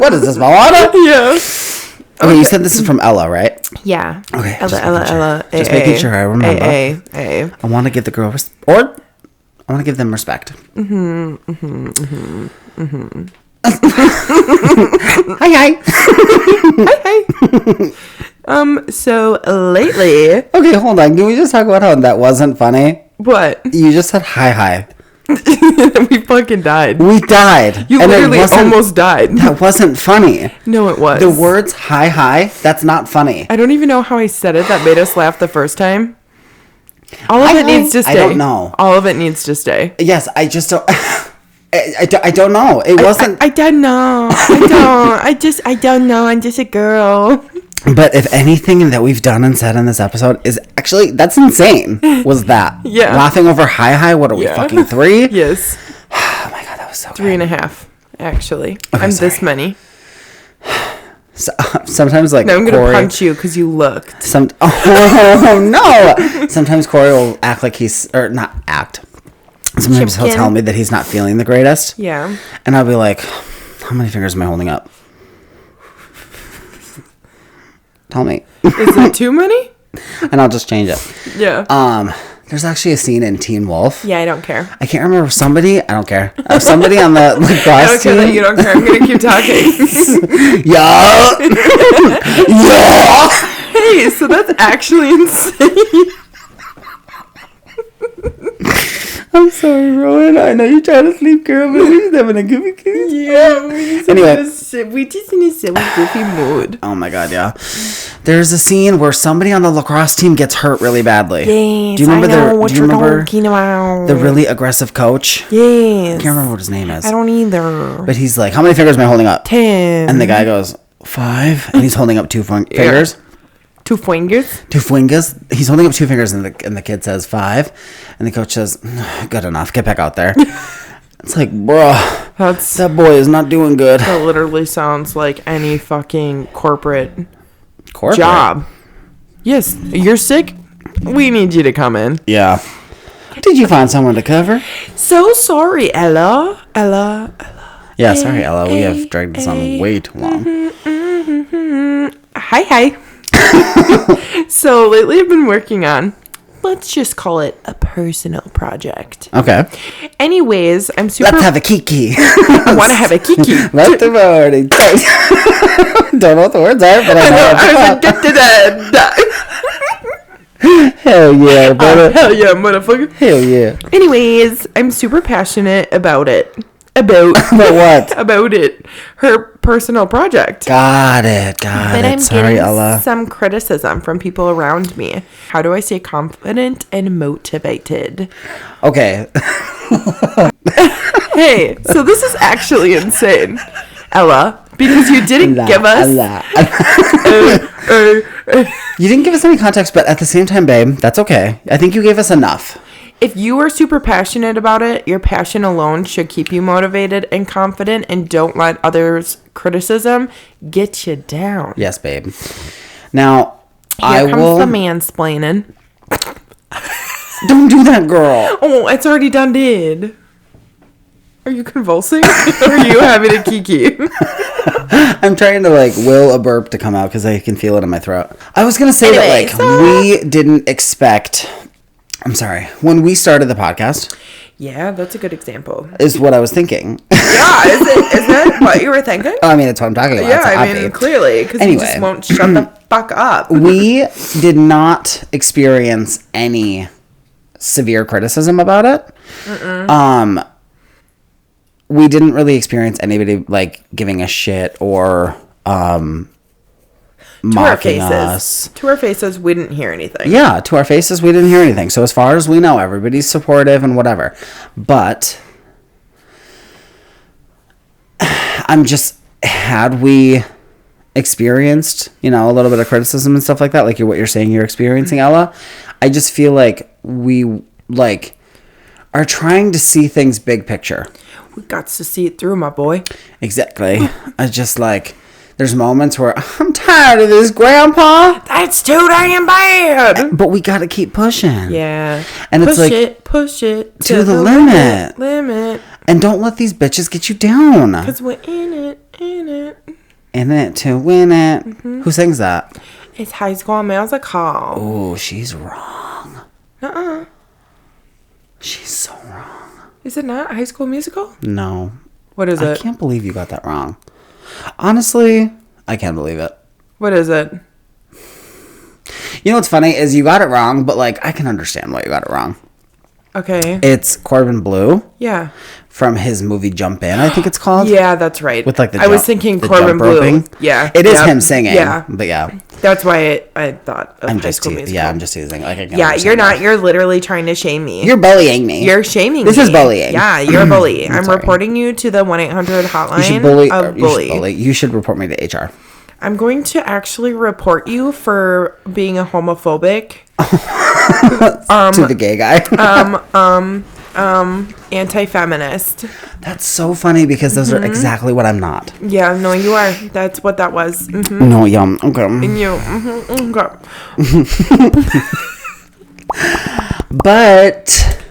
What is this, Moana? Yeah. Okay, you said this is from Ella, right? Yeah. Okay. Ella. Just making sure I remember. A. I want to give the girl or I want to give them respect. Hi. So lately. Okay, hold on. Can we just talk about how that wasn't funny? What? You just said hi. We fucking died. We died. You And literally almost died. That wasn't funny. No, it was. The words hi, that's not funny. I don't even know how I said it that made us laugh the first time. All of Hi, it needs to I stay. don't know. All of it needs to stay. Yes, I just don't. I don't know. It wasn't. I don't know. I don't know. I'm just a girl. But if anything that we've done and said in this episode is actually, that's insane. Was that? Yeah. Laughing over hi. What are we, fucking 3? Yes. Oh my God, that was so 3.5, actually. Okay, I'm sorry. this many. So, sometimes like Now I'm going to Corey, punch you because you looked. Oh no! Sometimes Corey will act like he's, or not act. Sometimes he'll Chipkin. tell me that he's not feeling the greatest. Yeah. And I'll be like, how many fingers am I holding up? Tell me. Is it too many? And I'll just change it. Yeah. There's actually a scene in Teen Wolf. Yeah, I don't care. I can't remember somebody. I don't care. Somebody on the I lacrosse don't care that team. you don't care. I'm going to keep talking. Yeah. Yeah. Hey, so that's actually insane. I'm sorry, Rowan. I know you're trying to sleep, girl, but we're just having a goofy kiss. Yeah, Anyway. we just in a silly, goofy mood. Oh my God, yeah. There's a scene where somebody on the lacrosse team gets hurt really badly. Yes, do you remember I know the? what Do you you're remember talking about. the really aggressive coach? Yes. I can't remember what his name is. I don't either. But he's like, "How many fingers am I holding up?" 10. And the guy goes, 5, and he's holding up 2 fingers. 2 fingers. 2 fingers. He's holding up 2 fingers, and the kid says 5, and the coach says, "Good enough. Get back out there." It's like, bruh, that boy is not doing good. That literally sounds like any fucking corporate Corporate. job. Yes, you're sick. We need you to come in. Yeah. Did you find someone to cover? So sorry, Ella. Yeah, sorry, Ella. We have dragged this on way too long. Hi. So lately I've been working on, let's just call it a personal project. Okay. Anyways, I'm super. Let's have a kiki. I want to have a kiki. Let the party. Don't know what the words are, but I know I was it's addicted to that. Hell yeah, brother. Hell yeah, motherfucker. Hell yeah. Anyways, I'm super passionate about it. About what? About it. Her personal project. Got it. But I'm Sorry, getting Ella. some criticism from people around me. How do I stay confident and motivated? Okay. Hey, so this is actually insane, Ella, because you didn't give us. You didn't give us any context, but at the same time, babe, that's okay. I think you gave us enough. If you are super passionate about it, your passion alone should keep you motivated and confident, and don't let others' criticism get you down. Yes, babe. Now, Here comes the mansplaining. Don't do that, girl. Oh, it's already done did. Are you convulsing? Or are you having a kiki? I'm trying to will a burp to come out because I can feel it in my throat. I was going to say Anyways, that we didn't expect... I'm sorry. When we started the podcast... Yeah, that's a good example. Is what I was thinking. Yeah, is that what you were thinking? I mean, it's what I'm talking about. Yeah, It's I happy. mean, clearly, because you just won't shut the fuck up. We did not experience any severe criticism about it. We didn't really experience anybody giving a shit or mocking us. To our faces, we didn't hear anything. Yeah, to our faces, we didn't hear anything. So as far as we know, everybody's supportive and whatever. But I'm just, had we experienced, a little bit of criticism and stuff like that, like what you're saying you're experiencing, Ella, I just feel like we are trying to see things big picture. We got to see it through, my boy. Exactly. I just there's moments where I'm tired of this, Grandpa. That's too damn bad. But we got to keep pushing. Yeah. And push it's push it to the limit. Limit. And don't let these bitches get you down. Because we're in it. In it to win it. Mm-hmm. Who sings that? It's High School Musical. Oh, she's wrong. Uh-uh. She's so wrong. Is it not High School Musical? No. What is it? I can't believe you got that wrong. Honestly, I can't believe it. What is it? You know what's funny is you got it wrong, but like I can understand why you got it wrong. Okay. It's Corbin Bleu. Yeah. From his movie Jump In, I think it's called. Yeah, that's right. With like the I was thinking the Corbin jump Bleu. roping. Yeah. It is him singing. Yeah. But yeah. That's why I thought of I'm High just School Musical. yeah, I'm just teasing. Like, I can yeah, understand you're not. that. You're literally trying to shame me. You're bullying me. You're shaming this me. This is bullying. Yeah, you're a bully. I'm sorry. reporting you to the 1-800 hotline. You should bully. Bully. You should report me to HR. I'm going to actually report you for being a homophobic. To the gay guy. Anti-feminist. That's so funny because those are exactly what I'm not. Yeah, no, you are. That's what that was. Mm-hmm. No, yum. Okay. And you. Mm-hmm, okay. But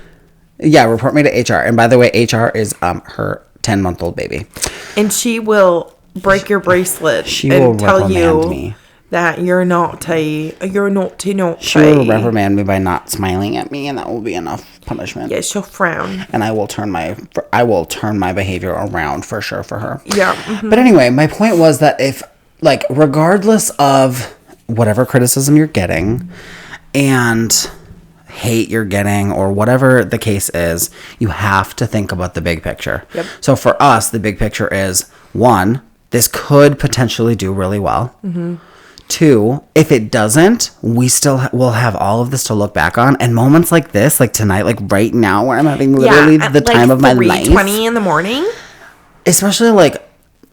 yeah, report me to HR. And by the way, HR is her 10-month-old baby. And she will break your bracelet. She will reprimand me. That you're naughty. She will reprimand me by not smiling at me, and that will be enough punishment. Yeah, she'll frown. And I will turn my behavior around for sure for her. Yeah. Mm-hmm. But anyway, my point was that if, like, regardless of whatever criticism you're getting and hate you're getting or whatever the case is, you have to think about the big picture. Yep. So for us, the big picture is, 1, this could potentially do really well. Mm-hmm. 2, if it doesn't, we still will have all of this to look back on. And moments like this, like tonight, like right now, where I'm having literally the time of my life. 3:20 in the morning. Especially like,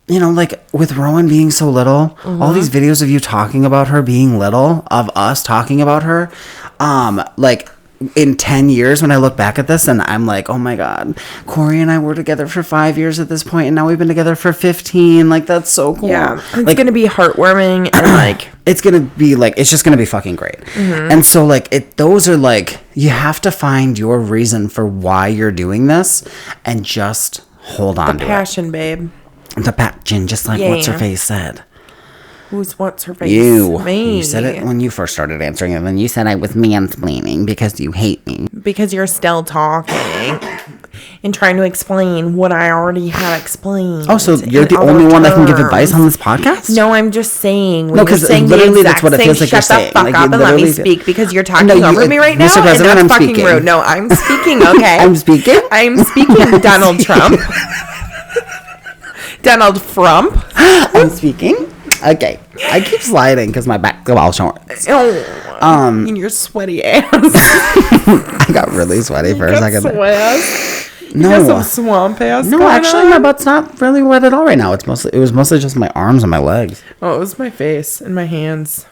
you know, like with Rowan being so little, all these videos of you talking about her being little, of us talking about her, like in 10 years when I look back at this and I'm like, oh my God, Corey and I were together for 5 years at this point and now we've been together for 15. Like, that's so cool. Yeah. It's like, going to be heartwarming and like... it's going to be like, it's just going to be fucking great. Mm-hmm. And so like, those are like, you have to find your reason for why you're doing this and just hold on to it. The passion, babe. The passion, just like What's Her Face said. What's her face? You. Me. You said it when you first started answering it. Then you said I was mansplaining because you hate me. Because you're still talking and trying to explain what I already had explained. Oh, so you're the only one that can give advice on this podcast? No, I'm just saying. No, because literally that's what it feels like you're saying. Shut the fuck up and let me speak because you're talking over me right now. Mr. President, and I'm that's fucking speaking. rude. No, I'm speaking, okay? I'm speaking? I'm speaking, Donald Trump. Donald Trump. I'm speaking? Okay. I keep sliding because my basketball shorts. In your sweaty ass. I got really sweaty for a second. No. You got some swamp ass. No, actually, my butt's not really wet at all right now. It was mostly just my arms and my legs. Oh, it was my face and my hands.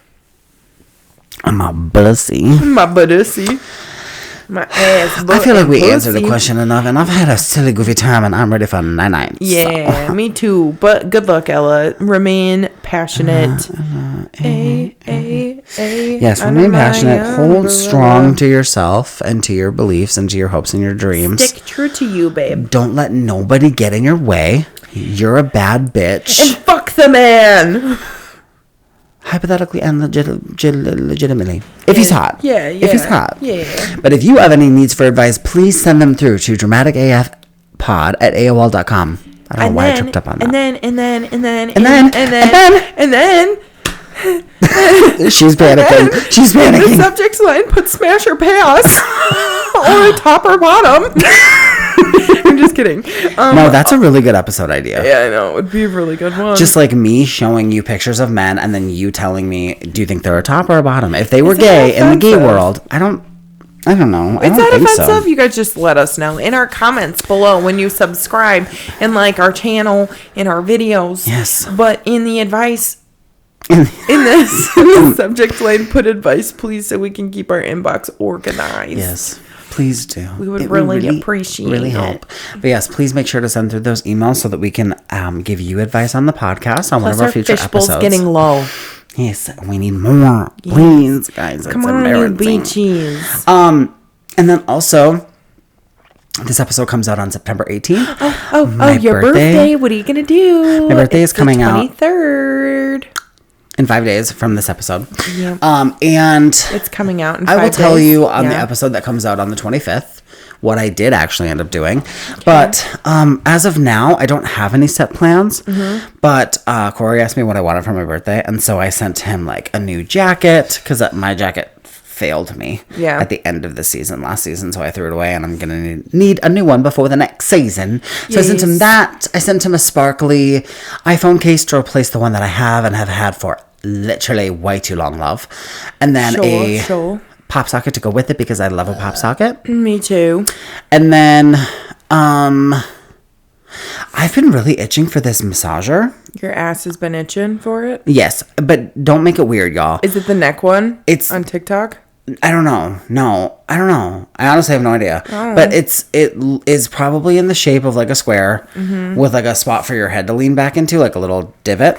And my bussy. My bussy. My ass. I feel like we answered the question enough, and I've had a silly goofy time, and I'm ready for night. Yeah, so. Me too. But good luck, Ella. Remain passionate. Yes, remain passionate. Hold strong to yourself and to your beliefs and to your hopes and your dreams. Stick true to you, babe. Don't let nobody get in your way. You're a bad bitch. And fuck the man. Hypothetically and legitimately. If he's hot. Yeah. If he's hot. Yeah. But if you have any needs for advice, please send them through to dramaticafpod@aol.com. I don't know why I tripped up on that. And then. She's panicking. She's panicking. In the subject line, put smash or pass. Or top or bottom. I'm just kidding. No, that's a really good episode idea. Yeah, I know. It would be a really good one. Just like me showing you pictures of men and then you telling me, do you think they're a top or a bottom? If they were gay in the gay world, I don't know. It's not offensive. You guys just let us know in our comments below when you subscribe and like our channel and our videos. Yes. But in the advice... in this subject line, put advice, please, so we can keep our inbox organized. Yes, please do. We would really appreciate it. Help. But yes, please make sure to send through those emails so that we can give you advice on the podcast on one of our future episodes. Fishbowl's getting low. Yes, we need more. Yes. Please, guys. Come on, you beachies. And then also, This episode comes out on September 18th. Oh, your birthday. What are you going to do? My birthday is coming out 23rd. In 5 days from this episode. Yeah. And it's coming out in 5 days. I will tell you on the episode that comes out on the 25th what I did actually end up doing. Okay. But as of now, I don't have any set plans. But Corey asked me what I wanted for my birthday. And so I sent him like a new jacket because my jacket failed me at the end of the season last season, so I threw it away and I'm gonna need a new one before the next season. So I sent him that. I sent him a sparkly iPhone case to replace the one that I have and have had for literally way too long, love. And then a pop socket to go with it because I love a pop socket. Me too. And then I've been really itching for this massager. Your ass has been itching for it? Yes, but don't make it weird, y'all. Is it the neck one? It's on TikTok? I don't know. No, I don't know. I honestly have no idea. Oh. But it is probably in the shape of like a square with like a spot for your head to lean back into, like a little divot,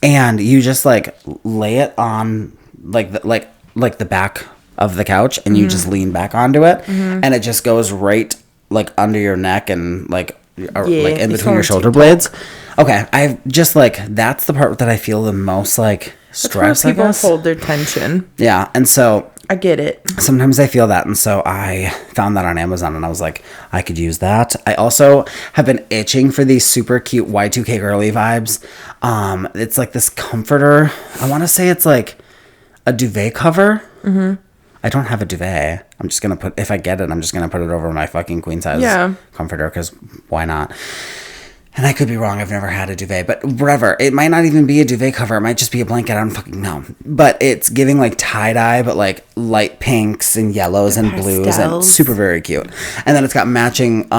and you just like lay it on like the back of the couch, and you just lean back onto it, and it just goes right like under your neck and like in between your shoulder blades. Okay, I just like that's the part that I feel the most like stress. That's where people hold their tension. Yeah, and so I get it. Sometimes I feel that, and so I found that on Amazon, and I was like, I could use that. I also have been itching for these super cute Y2K girly vibes. It's like this comforter. I want to say it's like a duvet cover. I don't have a duvet. I'm just going to if I get it, I'm just going to put it over my fucking queen size comforter, because why not? And I could be wrong. I've never had a duvet, but whatever. It might not even be a duvet cover. It might just be a blanket. I don't fucking know. But it's giving like tie-dye, but like light pinks and yellows and blues, and it's super, very cute. And then it's got matching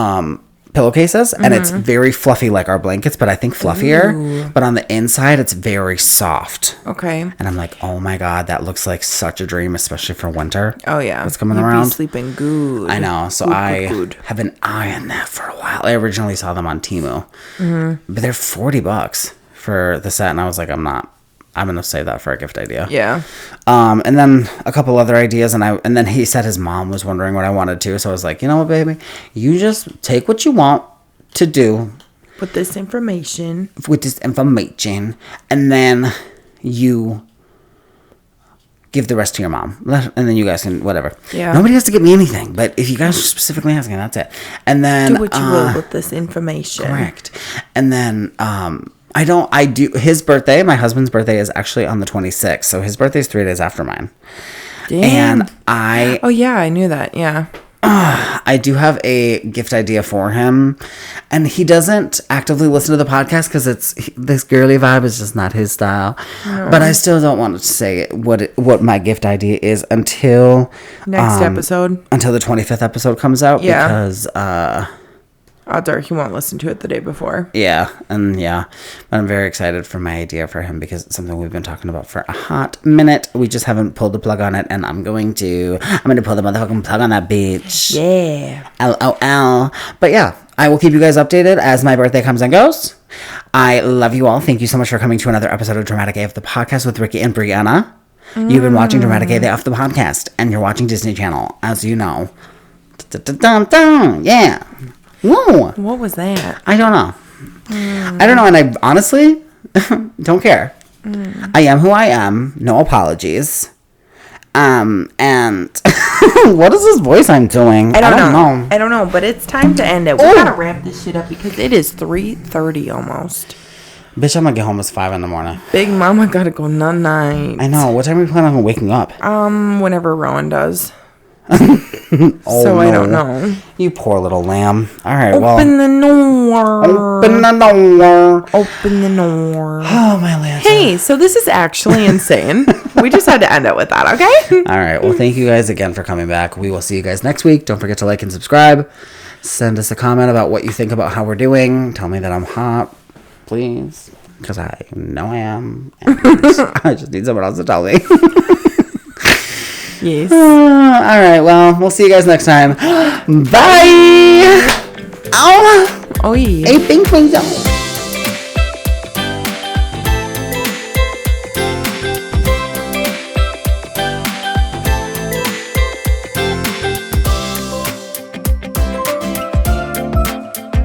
pillowcases, and it's very fluffy like our blankets, but I think fluffier. Ooh. But on the inside, it's very soft. Okay. And I'm like, oh my God, that looks like such a dream, especially for winter. Oh yeah. It's coming around. Be sleeping good. I know. So I have been eyeing that for a while. I originally saw them on Temu, but they're $40 for the set, and I was like, I'm gonna save that for a gift idea. Yeah. And then a couple other ideas, and then he said his mom was wondering what I wanted to, so I was like, you know what, baby, you just take what you want to do with this information, and then you give the rest to your mom, and then you guys can whatever. Yeah. Nobody has to give me anything, but if you guys are specifically asking, that's it. And then do what you will with this information. Correct. And then his birthday, my husband's birthday, is actually on the 26th, so his birthday is 3 days after mine. Damn. And oh yeah, I knew that. Yeah. I do have a gift idea for him, and he doesn't actively listen to the podcast because this girly vibe is just not his style. No. But I still don't want to say what my gift idea is until next episode, until the 25th episode comes out. Yeah. Because odds are he won't listen to it the day before. Yeah, but I'm very excited for my idea for him because it's something we've been talking about for a hot minute. We just haven't pulled the plug on it, and I'm going to pull the motherfucking plug on that bitch. Yeah. LOL. But yeah, I will keep you guys updated as my birthday comes and goes. I love you all. Thank you so much for coming to another epised of Dramatic AF the podcast with Ricky and Brianna. You've been watching Dramatic AF the podcast, and you're watching Disney Channel, as you know. Yeah. Whoa. What was that? I don't know. I don't know, and I honestly don't care. I am who I am. No apologies. And what is this voice I'm doing? I don't know. I don't know, but it's time to end it. We gotta wrap this shit up because it is 3:30 almost. Bitch, I'm gonna get home. It's 5 in the morning. Big Mama gotta go night. I know. What time are you planning on waking up? Whenever Rowan does. Oh, so no. I don't know. You poor little lamb. All right, Open the door. Open the door. Open the door. Oh, my Lanta. Hey, so this is actually insane. We just had to end it with that, okay? All right. Well, thank you guys again for coming back. We will see you guys next week. Don't forget to like and subscribe. Send us a comment about what you think about how we're doing. Tell me that I'm hot, please, because I know I am. And I just need someone else to tell me. Yes. All right. Well, we'll see you guys next time. Bye. Ow. Oh, yeah. Hey, ping pong.